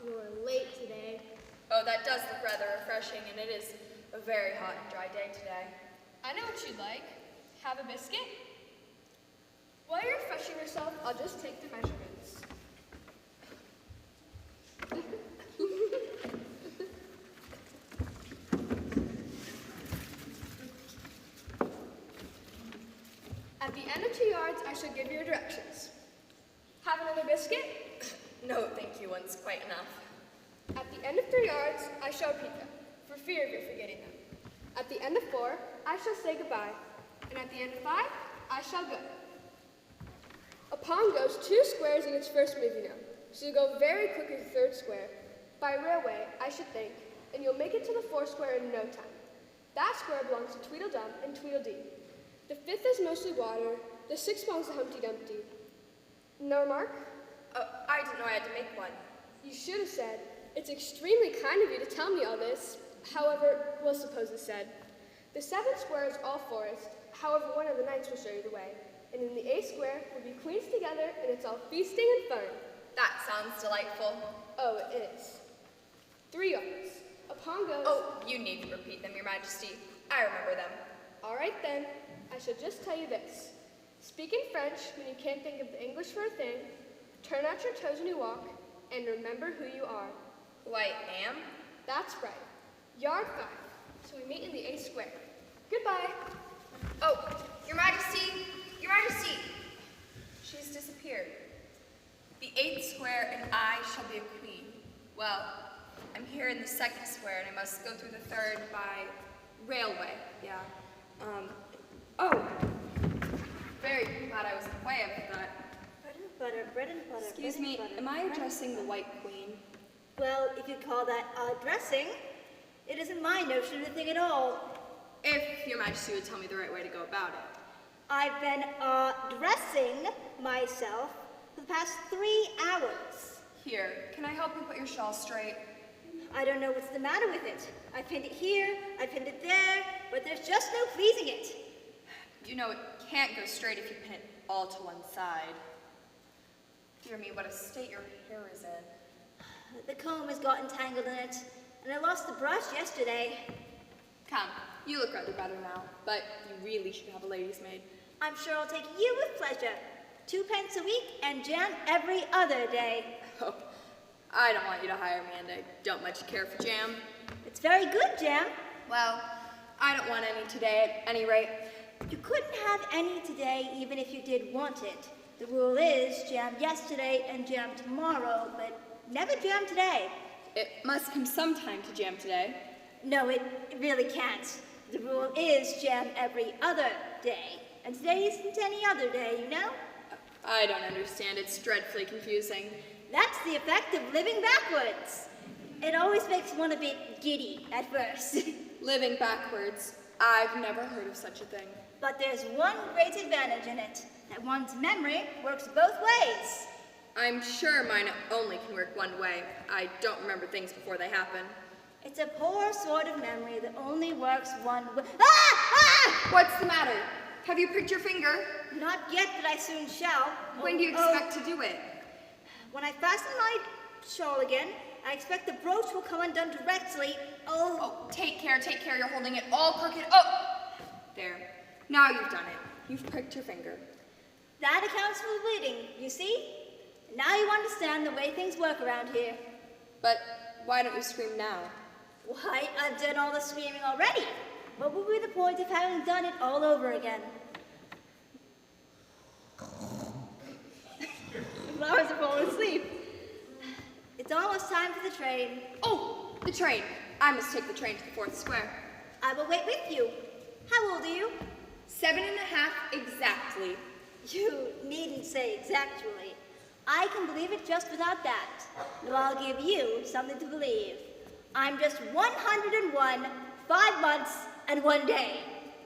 You were late today. Oh, that does look rather refreshing, and it is a very hot and dry day today. I know what you'd like. Have a biscuit? While you're refreshing yourself, I'll just take the measurements. At the end of 2 yards, I shall give you directions. Have another biscuit? No, thank you, one's quite enough. At the end of 3 yards, I shall repeat them, for fear of your forgetting them. At the end of 4, I shall say goodbye. And at the end of 5, I shall go. A pawn goes 2 squares in its first move, you know. So you go very quickly to the 3rd square. By railway, I should think, and you'll make it to the 4th square in no time. That square belongs to Tweedledum and Tweedledee. The 5th is mostly water. The 6th belongs to Humpty Dumpty. No remark? Oh, I didn't know I had to make one. You should have said, it's extremely kind of you to tell me all this. However, we'll suppose it said. The 7th square is all forest. However, one of the knights will show you the way. And in the 8th square, we'll be queens together, and it's all feasting and fun. That sounds delightful. Oh, it is. 3 yards. A pawn goes... Oh, you needn't repeat them, Your Majesty. I remember them. All right, then. I shall just tell you this. Speak in French when you can't think of the English for a thing. Turn out your toes when you walk, and remember who you are. Who I am? That's right. Yard 5. So we meet in the 8th square. Goodbye. Oh, Your Majesty! Your Majesty! She's disappeared. The 8th square, and I shall be a queen. Well, I'm here in the 2nd square, and I must go through the 3rd by railway. Yeah. Oh. Very glad I was away of that. Bread and butter, bread and butter. Excuse bread me, and butter, am I bread and addressing the White Queen? Well, if you call that dressing, it isn't my notion of the thing at all. If Your Majesty would tell me the right way to go about it. I've been dressing myself for the past 3 hours. Here, can I help you put your shawl straight? I don't know what's the matter with it. I pinned it here, I pinned it there, but there's just no pleasing it. You know it can't go straight if you pin it all to one side. Dear me, what a state your hair is in. The comb has got entangled in it, and I lost the brush yesterday. Come, you look rather better now, but you really should have a lady's maid. I'm sure I'll take you with pleasure. 2 pence a week and jam every other day. Oh, I don't want you to hire me, and I don't much care for jam. It's very good, jam. Well, I don't want any today at any rate. You couldn't have any today even if you did want it. The rule is jam yesterday and jam tomorrow, but never jam today. It must come sometime to jam today. No, it really can't. The rule is jam every other day. And today isn't any other day, you know? I don't understand. It's dreadfully confusing. That's the effect of living backwards. It always makes one a bit giddy at first. Living backwards. I've never heard of such a thing. But there's one great advantage in it, that one's memory works both ways. I'm sure mine only can work one way. I don't remember things before they happen. It's a poor sort of memory that only works one way. Ah! What's the matter? Have you pricked your finger? Not yet, but I soon shall. When do you expect to do it? When I fasten my shawl again, I expect the brooch will come undone directly. Oh, take care, you're holding it all crooked. Oh! There. Now you've done it. You've pricked your finger. That accounts for the bleeding, you see? Now you understand the way things work around here. But why don't you scream now? Why, I've done all the screaming already. What would be the point of having done it all over again? The flowers are falling asleep. It's almost time for the train. Oh, the train. I must take the train to the 4th square. I will wait with you. How old are you? 7 and a half exactly. You needn't say exactly. I can believe it just without that. But I'll give you something to believe. I'm just 101, 5 months, and 1 day.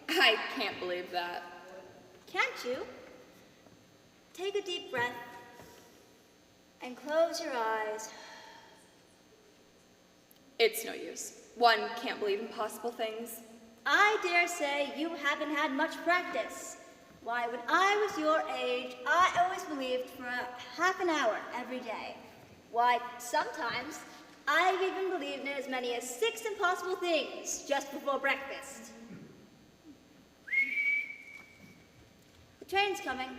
I can't believe that. Can't you? Take a deep breath and close your eyes. It's no use. One can't believe impossible things. I dare say you haven't had much practice. Why, when I was your age, I always believed for half an hour every day. Why, sometimes I've even believed in as many as 6 impossible things just before breakfast. The train's coming.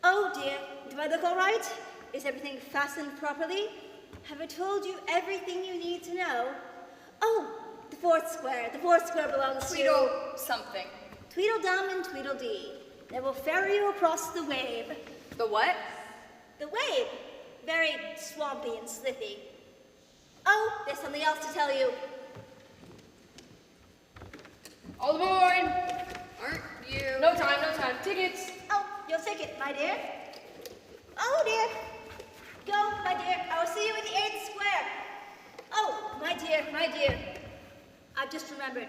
Oh dear, do I look all right? Is everything fastened properly? Have I told you everything you need to know? Oh, the fourth square. The fourth square belongs Tweedle to... something. Tweedledum and Tweedledee. They will ferry you across the wave. The what? The wave. Very swampy and slippery. Oh, there's something else to tell you. All aboard! Aren't you? No time, no time. Tickets! Oh, your ticket, my dear. Oh, dear. Go, my dear. I will see you in the 8th square. Oh, my dear, my dear. I've just remembered.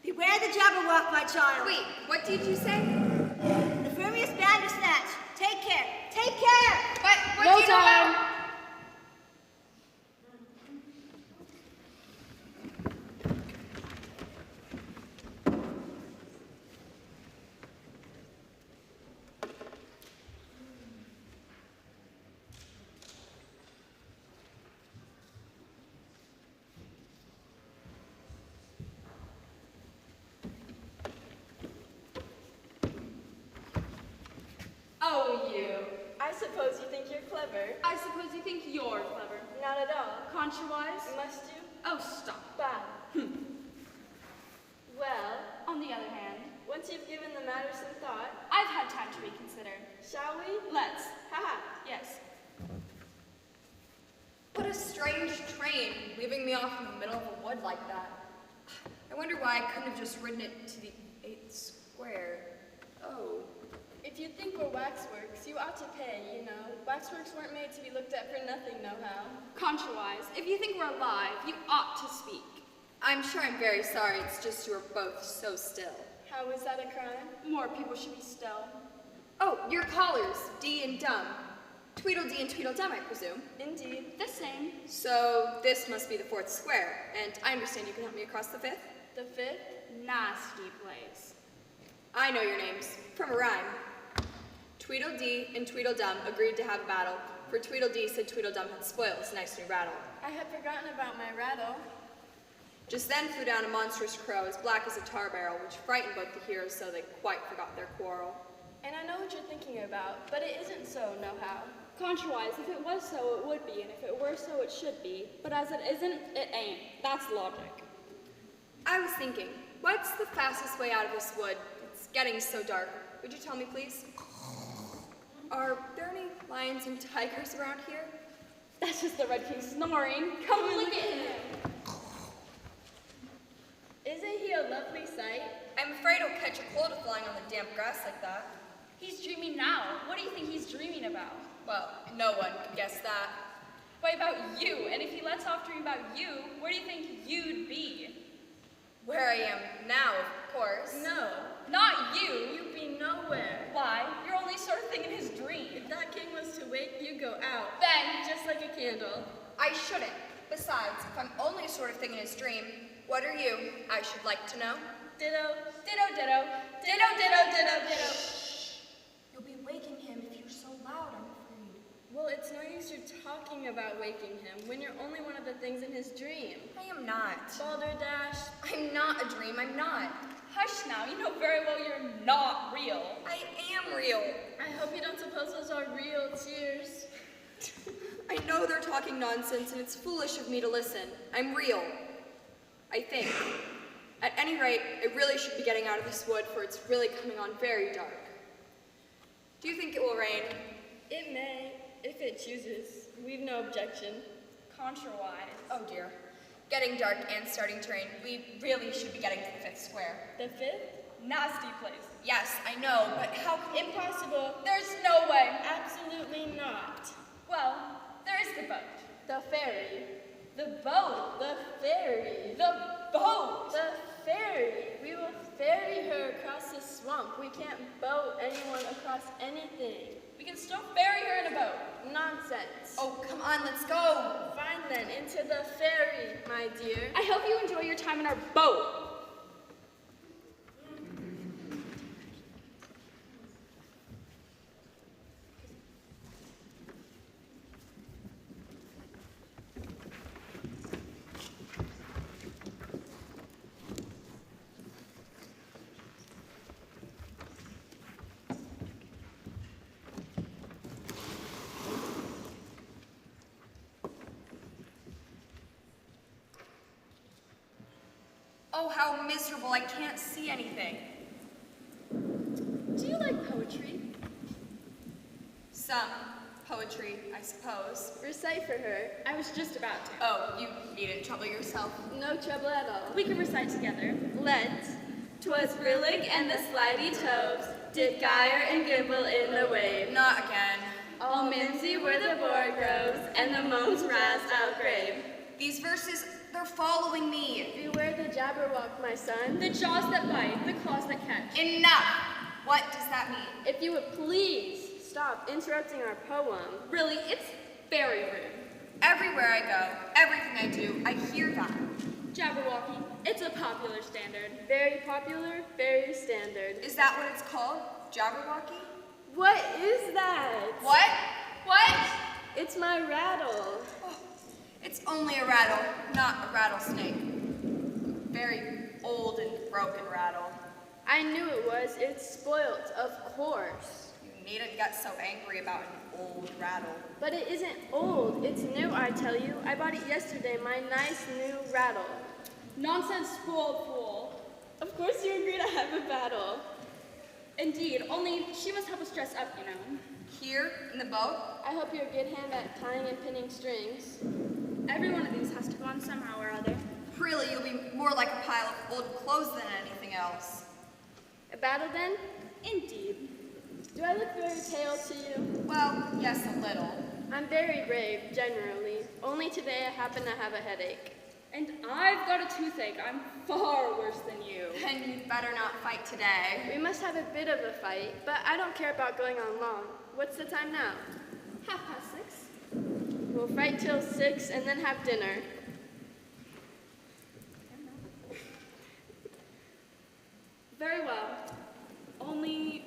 Beware the Jabberwock, my child. Wait, what did you say? The firmest bandersnatch. Take care. Take care. What No do you know time. about? Oh, you. I suppose you think you're clever. I suppose you think you're clever. Not at all. Contra-wise? Must you? Oh, stop. Bad. Well, On the other hand, once you've given the matter some thought, I've had time to reconsider. shall we? Let's. Haha. Yes. What a strange train, leaving me off in the middle of a wood like that. I wonder why I couldn't have just ridden it to the 8th square. Oh. If you think we're waxworks, you ought to pay, you know. Waxworks weren't made to be looked at for nothing, no-how. Contra-wise, if you think we're alive, you ought to speak. I'm sure I'm very sorry, it's just you are both so still. How is that a crime? More people should be still. Oh, your collars, D and Dumb. Tweedledee and Tweedledum, I presume. Indeed. The same. So this must be the 4th square, and I understand you can help me across the 5th? The 5th? Nasty place. I know your names, from a rhyme. Tweedledee and Tweedledum agreed to have a battle, for Tweedledee said Tweedledum had spoiled his nice new rattle. I had forgotten about my rattle. Just then flew down a monstrous crow as black as a tar barrel, which frightened both the heroes so they quite forgot their quarrel. And I know what you're thinking about, but it isn't so, no-how. Contra-wise, if it was so, it would be, and if it were so, it should be. But as it isn't, it ain't. That's logic. I was thinking, what's the fastest way out of this wood? It's getting so dark. Would you tell me, please? Are there any lions and tigers around here? That's just the Red King snoring. Come look at him. Isn't he a lovely sight? I'm afraid he'll catch a cold flying on the damp grass like that. He's dreaming now. What do you think he's dreaming about? Well, no one can guess that. Why, about you. And if he lets off dreaming about you, where do you think you'd be? Where I am now, of course. No, not you. You'd be nowhere. Why? You're only sort of thing in his dream. If that king was to wake, you go out. Then, Just like a candle. I shouldn't. Besides, if I'm only a sort of thing in his dream, what are you? I should like to know. Ditto. ditto, ditto, ditto, ditto, ditto, ditto. You'll be waking him if you're so loud, I'm afraid. Well, it's no use you talking about waking him when you're only one of the things in his dream. I am not. Balderdash. I'm not a dream, I'm not. Hush now, you know very well you're not real. I am real. I hope you don't suppose those are real tears. I know they're talking nonsense and it's foolish of me to listen. I'm real. I think. At any rate, I really should be getting out of this wood, for it's really coming on very dark. Do you think it will rain? It may, if it chooses. We've no objection. Contra-wise. Oh dear. Getting dark and starting to rain. We really should be getting to the 5th square. The 5th? Nasty place. Yes, I know, but how... Impossible. There's no way. Absolutely not. Well, there is the boat. The ferry. The boat. The ferry. The boat. The ferry. We will ferry her across the swamp. We can't boat anyone across anything. We can still ferry her in a boat. Nonsense. Oh, come on, let's go. Fine then, into the ferry, my dear. I hope you enjoy your time in our boat. Oh, how miserable. I can't see anything. Do you like poetry? Some poetry, I suppose. Recite for her. I was just about to. Oh, you needn't trouble yourself. No trouble at all. We can recite together. Let's. 'Twas Brillig and the slithy toves did gyre and gimble in the wave. Not again. All mimsy were the boar groves and the moans razzed out grave. These verses, they're following me. Beware the Jabberwock, my son. The jaws that bite, the claws that catch. Enough! What does that mean? If you would please stop interrupting our poem. Really, it's very rude. Everywhere I go, everything I do, I hear that. Jabberwocky, it's a popular standard. Very popular, very standard. Is that what it's called? Jabberwocky? What is that? What? What? It's my rattle. Oh, it's only a rattle, not a rattlesnake. Very old and broken rattle. I knew it was. It's spoilt, of course. You needn't get so angry about an old rattle. But it isn't old. It's new, I tell you. I bought it yesterday, my nice new rattle. Nonsense, spoiled fool. Of course you agree to have a battle. Indeed, only she must help us dress up, you know. Here, in the boat? I hope you're a good hand at tying and pinning strings. Every one of these has to go on somehow or other. Really, you'll be more like a pile of old clothes than anything else. A battle then? Indeed. Do I look very pale to you? Well, yes, a little. I'm very brave, generally. Only today I happen to have a headache. And I've got a toothache. I'm far worse than you. Then you'd better not fight today. We must have a bit of a fight, but I don't care about going on long. What's the time now? 6:30. We'll fight till 6 and then have dinner. Very well. Only...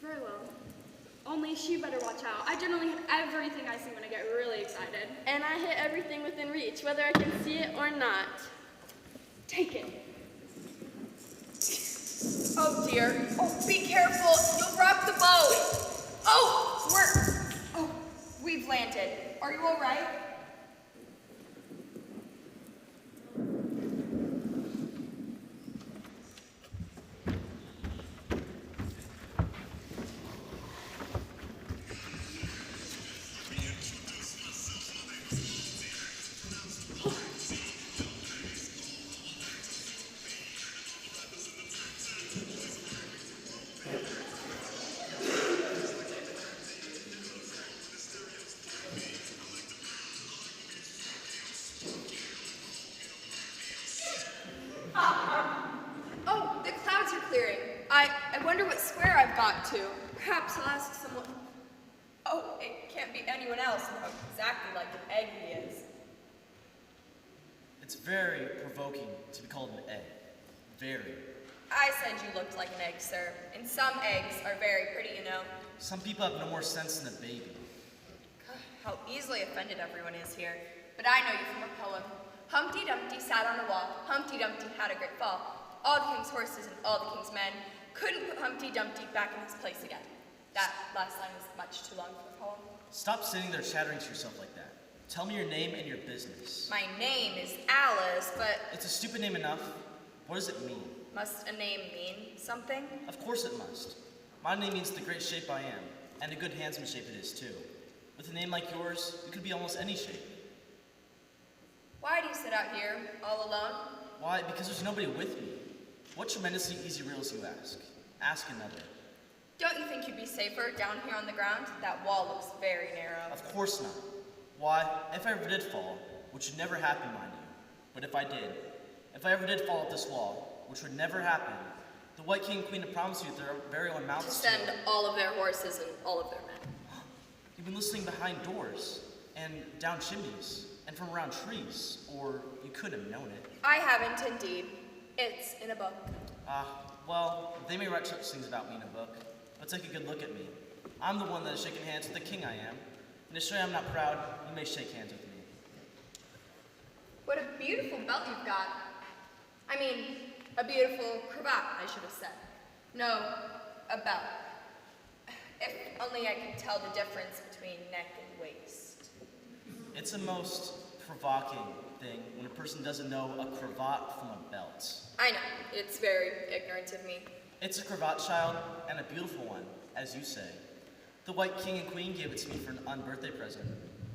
Very well. Only she better watch out. I generally hit everything I see when I get really excited. And I hit everything within reach, whether I can see it or not. Take it. Oh dear. Oh, be careful. You'll rock the boat. Oh, we've landed. Are you all right? Oh, the clouds are clearing. I wonder what square I've got to. Perhaps I'll ask someone. Oh, it can't be anyone else. How exactly like an egg he is. It's very provoking to be called an egg. Very. I said you looked like an egg, sir. And some eggs are very pretty, you know. Some people have no more sense than a baby. How easily offended everyone is here. But I know you from a poem. Humpty Dumpty sat on a wall. Humpty Dumpty had a great fall. All the king's horses and all the king's men couldn't put Humpty Dumpty back in his place again. That last line was much too long for a poem. Stop sitting there chattering to yourself like that. Tell me your name and your business. My name is Alice, but... It's a stupid name enough. What does it mean? Must a name mean something? Of course it must. My name means the great shape I am, and a good handsome shape it is too. With a name like yours, you could be almost any shape. Why do you sit out here, all alone? Why? Because there's nobody with me. What tremendously easy riddles you ask. Ask another. Don't you think you'd be safer down here on the ground? That wall looks very narrow. Of course not. Why, if I ever did fall, which would never happen, mind you, but if I ever did fall at this wall, which would never happen, the White King and Queen have promised you their very own mounts to send all of their horses and all of their men. You've been listening behind doors, and down chimneys, and from around trees, or you could have known it. I haven't, indeed. It's in a book. Well, they may write such things about me in a book, but take a good look at me. I'm the one that is shaking hands with the king I am, and to show you I'm not proud, you may shake hands with me. What a beautiful belt you've got. I mean, a beautiful cravat, I should have said. No, a belt. If only I could tell the difference between neck and waist. It's a most cravocking thing when a person doesn't know a cravat from a belt. I know, it's very ignorant of me. It's a cravat, child, and a beautiful one, as you say. The White King and Queen gave it to me for an unbirthday present.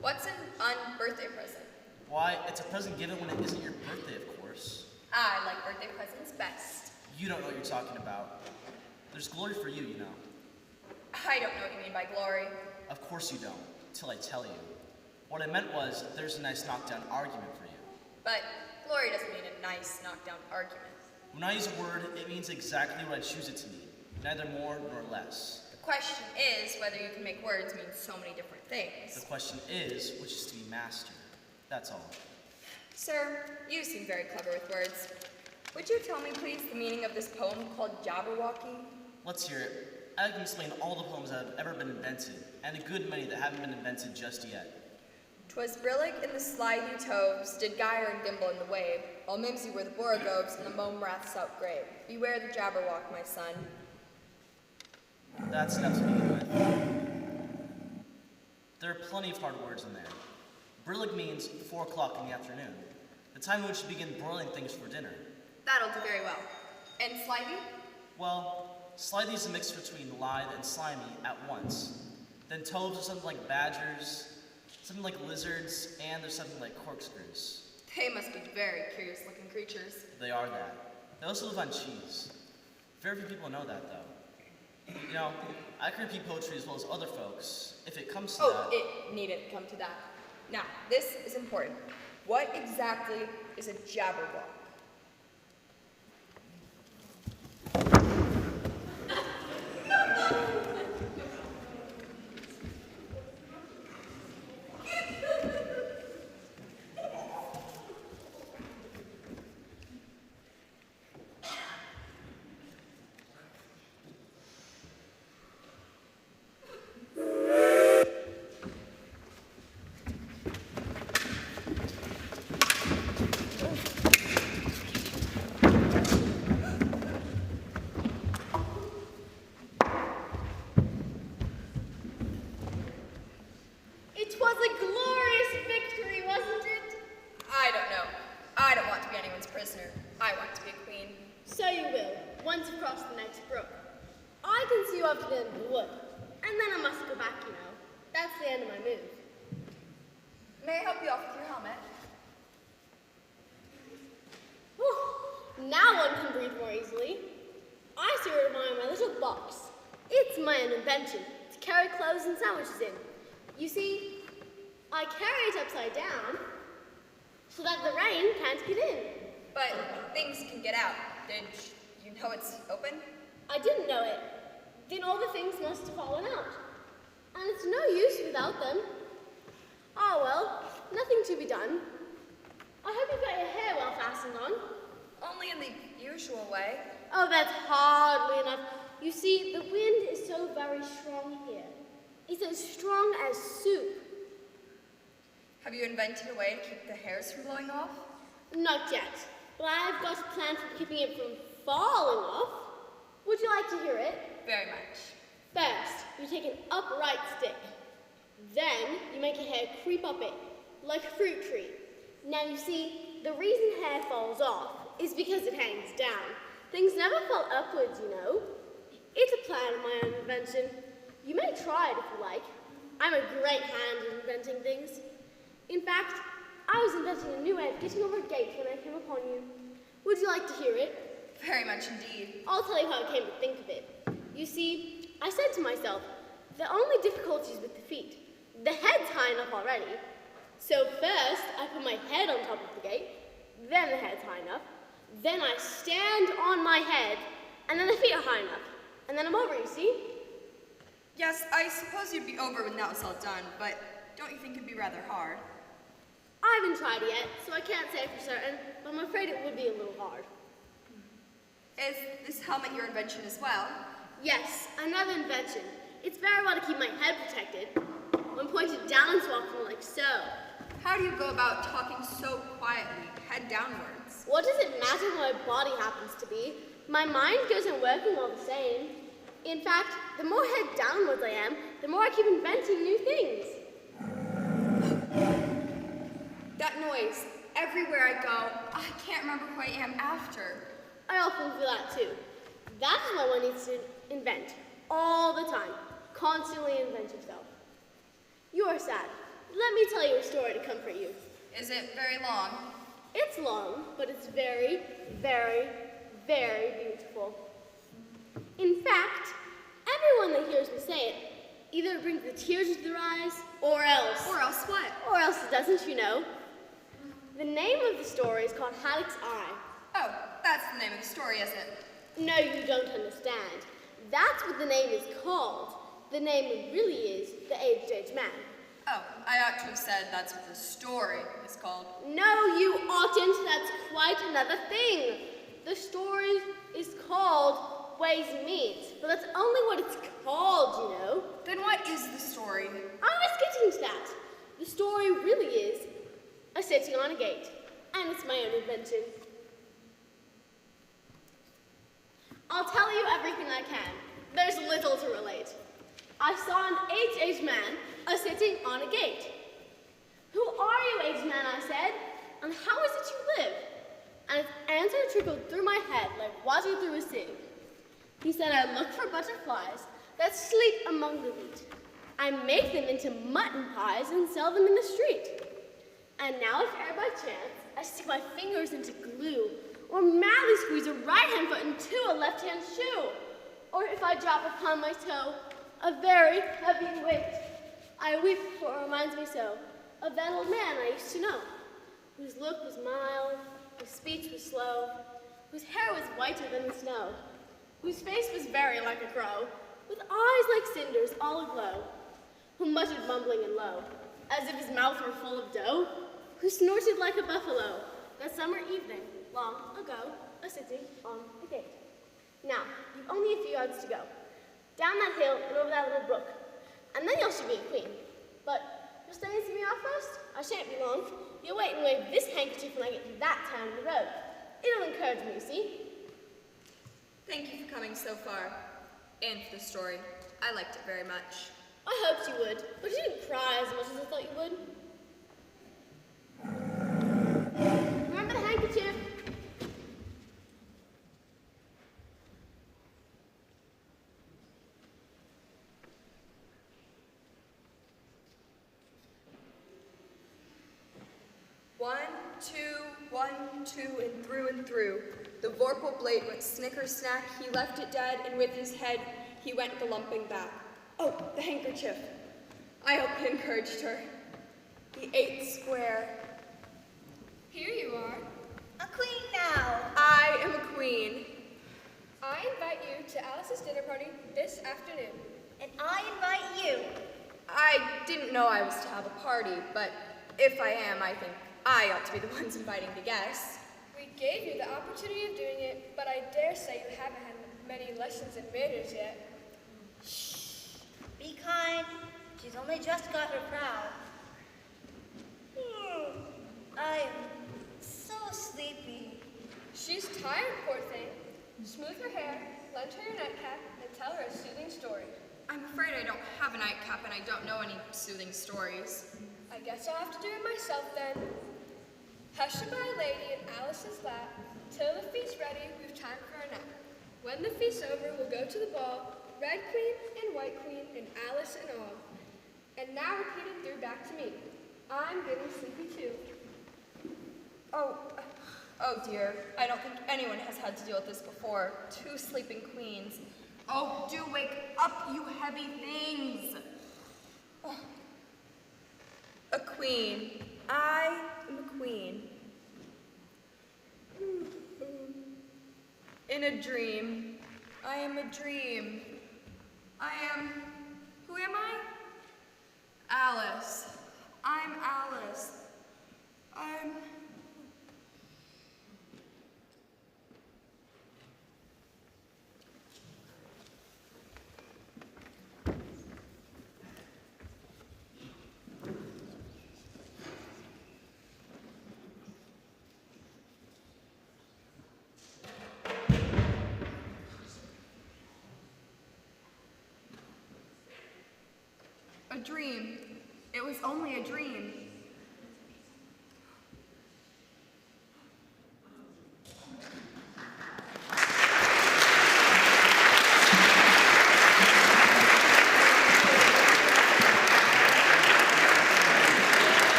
What's an unbirthday present? Why, it's a present given when it isn't your birthday, of course. I like birthday presents best. You don't know what you're talking about. There's glory for you, you know. I don't know what you mean by glory. Of course you don't, till I tell you. What I meant was, there's a nice knockdown argument for you. But glory doesn't mean a nice knockdown argument. When I use a word, it means exactly what I choose it to mean, neither more nor less. The question is whether you can make words mean so many different things. The question is which is to be mastered. That's all. Sir, you seem very clever with words. Would you tell me, please, the meaning of this poem called Jabberwocky? Let's hear it. I can explain all the poems that have ever been invented, and a good many that haven't been invented just yet. 'Twas brillig in the slithy toves, did gyre and gimble in the wave, while mimsy were the borogoves and the mome raths outgrave. Beware the Jabberwock, my son. That's enough to begin with. There are plenty of hard words in there. Brillig means 4 o'clock in the afternoon, the time in which you begin broiling things for dinner. That'll do very well. And slithy? Well, slithy is a mix between lithe and slimy at once. Then toves are something like badgers, something like lizards, and there's something like corkscrews. They must be very curious-looking creatures. They are that. They also live on cheese. Very few people know that, though. You know, I can repeat poetry as well as other folks, if it comes to that. It needn't come to that. Now, this is important. What exactly is a Jabberwock? To carry clothes and sandwiches in. You see, I carry it upside down so that the rain can't get in. But things can get out. Did you know it's open? I didn't know it. Then all the things must have fallen out. And it's no use without them. Oh well, nothing to be done. I hope you've got your hair well fastened on. Only in the usual way. Oh, that's hardly enough. You see, the wind is so very strong here. It's as strong as soup. Have you invented a way to keep the hairs from blowing off? Not yet, but I've got a plan for keeping it from falling off. Would you like to hear it? Very much. First, you take an upright stick. Then, you make your hair creep up it, like a fruit tree. Now you see, the reason hair falls off is because it hangs down. Things never fall upwards, you know. It's a plan of my own invention. You may try it if you like. I'm a great hand at inventing things. In fact, I was inventing a new way of getting over a gate when I came upon you. Would you like to hear it? Very much indeed. I'll tell you how I came to think of it. You see, I said to myself, the only difficulty is with the feet. The head's high enough already. So first, I put my head on top of the gate, then the head's high enough, then I stand on my head, and then the feet are high enough. And then I'm over, you see? Yes, I suppose you'd be over when that was all done, but don't you think it'd be rather hard? I haven't tried it yet, so I can't say for certain, but I'm afraid it would be a little hard. Is this helmet your invention as well? Yes, another invention. It's very well to keep my head protected. When pointed down so often like so. How do you go about talking so quietly, head downwards? What does it matter what my body happens to be? My mind goes on working all the same. In fact, the more head downwards I am, the more I keep inventing new things. that noise. Everywhere I go, I can't remember who I am after. I often feel that too. That is why one needs to invent all the time. Constantly invent yourself. You are sad. Let me tell you a story to comfort you. Is it very long? It's long, but it's very, very, very beautiful. In fact, everyone that hears me say it either brings the tears to their eyes, or else. Or else what? Or else it doesn't, you know. The name of the story is called Haddock's Eye. Oh, that's the name of the story, is it? No, you don't understand. That's what the name is called. The name really is The Aged Man. Oh, I ought to have said that's what the story is called. No, you oughtn't. That's quite another thing. The story is called Ways and Means, but that's only what it's called, you know. Then what is the story? I was getting to that. The story really is a sitting on a gate, and it's my own invention. I'll tell you everything I can. There's little to relate. I saw an aged man a-sitting on a gate. Who are you, aged man, I said, and how is it you live? And his answer trickled through my head like water through a sieve. He said, I look for butterflies that sleep among the wheat. I make them into mutton pies and sell them in the street. And now if ever by chance I stick my fingers into glue, or madly squeeze a right-hand foot into a left-hand shoe, or if I drop upon my toe a very heavy weight, I weep for it reminds me so of that old man I used to know, whose look was mild, whose speech was slow, whose hair was whiter than the snow, whose face was very like a crow, with eyes like cinders all aglow, who muttered mumbling and low, as if his mouth were full of dough, who snorted like a buffalo, that summer evening, long ago, a-sitting on the gate. Now, you've only a few yards to go, down that hill and over that little brook, and then you'll be a queen. But you'll stay and see me off first? I shan't be long. You'll wait and wave this handkerchief when I get to that town in the road. It'll encourage me, you see? Thank you for coming so far, and for the story. I liked it very much. I hoped you would, but you didn't cry as much as I thought you would. Remember the handkerchief? One, two, and through. The vorpal blade went snicker-snack, he left it dead, and with his head, he went galumping back. Oh, the handkerchief. I hope it encouraged her. He ate square. Here you are. A queen now. I am a queen. I invite you to Alice's dinner party this afternoon. And I invite you. I didn't know I was to have a party, but if I am, I think I ought to be the ones inviting the guests. We gave you the opportunity of doing it, but I dare say you haven't had many lessons in manners yet. Shh. Be kind. She's only just got her crown. I am so sleepy. She's tired, poor thing. Smooth her hair, lend her your nightcap, and tell her a soothing story. I'm afraid I don't have a nightcap and I don't know any soothing stories. I guess I'll have to do it myself then. Hush by a lady in Alice's lap. Till the feast's ready, we've time for a nap. When the feast's over, we'll go to the ball. Red Queen and White Queen and Alice and all. And now repeated through back to me. I'm getting sleepy too. Oh dear, I don't think anyone has had to deal with this before. 2 sleeping queens. Oh, do wake up, you heavy things. Oh. A queen. I am a queen. In a dream. I am a dream. Who am I? Alice. I'm Alice. A dream. It was only a dream.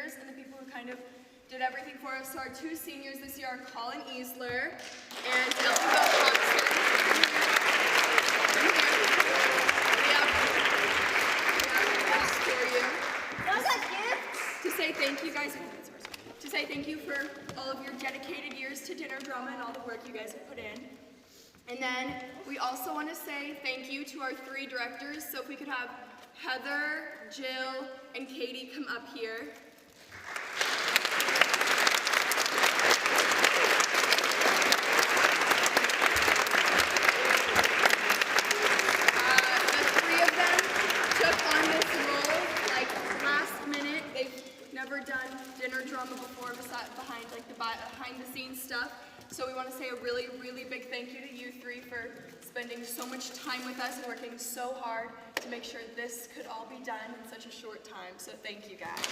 seniors and the people who kind of did everything for us. So our 2 seniors this year are Colin Easler and Elton Thompson. We have gifts for you. Those are gifts? To say thank you guys. To say thank you for all of your dedicated years to dinner drama and all the work you guys have put in. And then we also want to say thank you to our 3 directors. So if we could have Heather, Jill, and Katie come up here. The 3 of them took on this role like last minute. They've never done dinner drama before behind like the behind the scenes stuff. So we want to say a really, really big thank you to you 3 for spending so much time with us and working so hard to make sure this could all be done in such a short time. So thank you guys.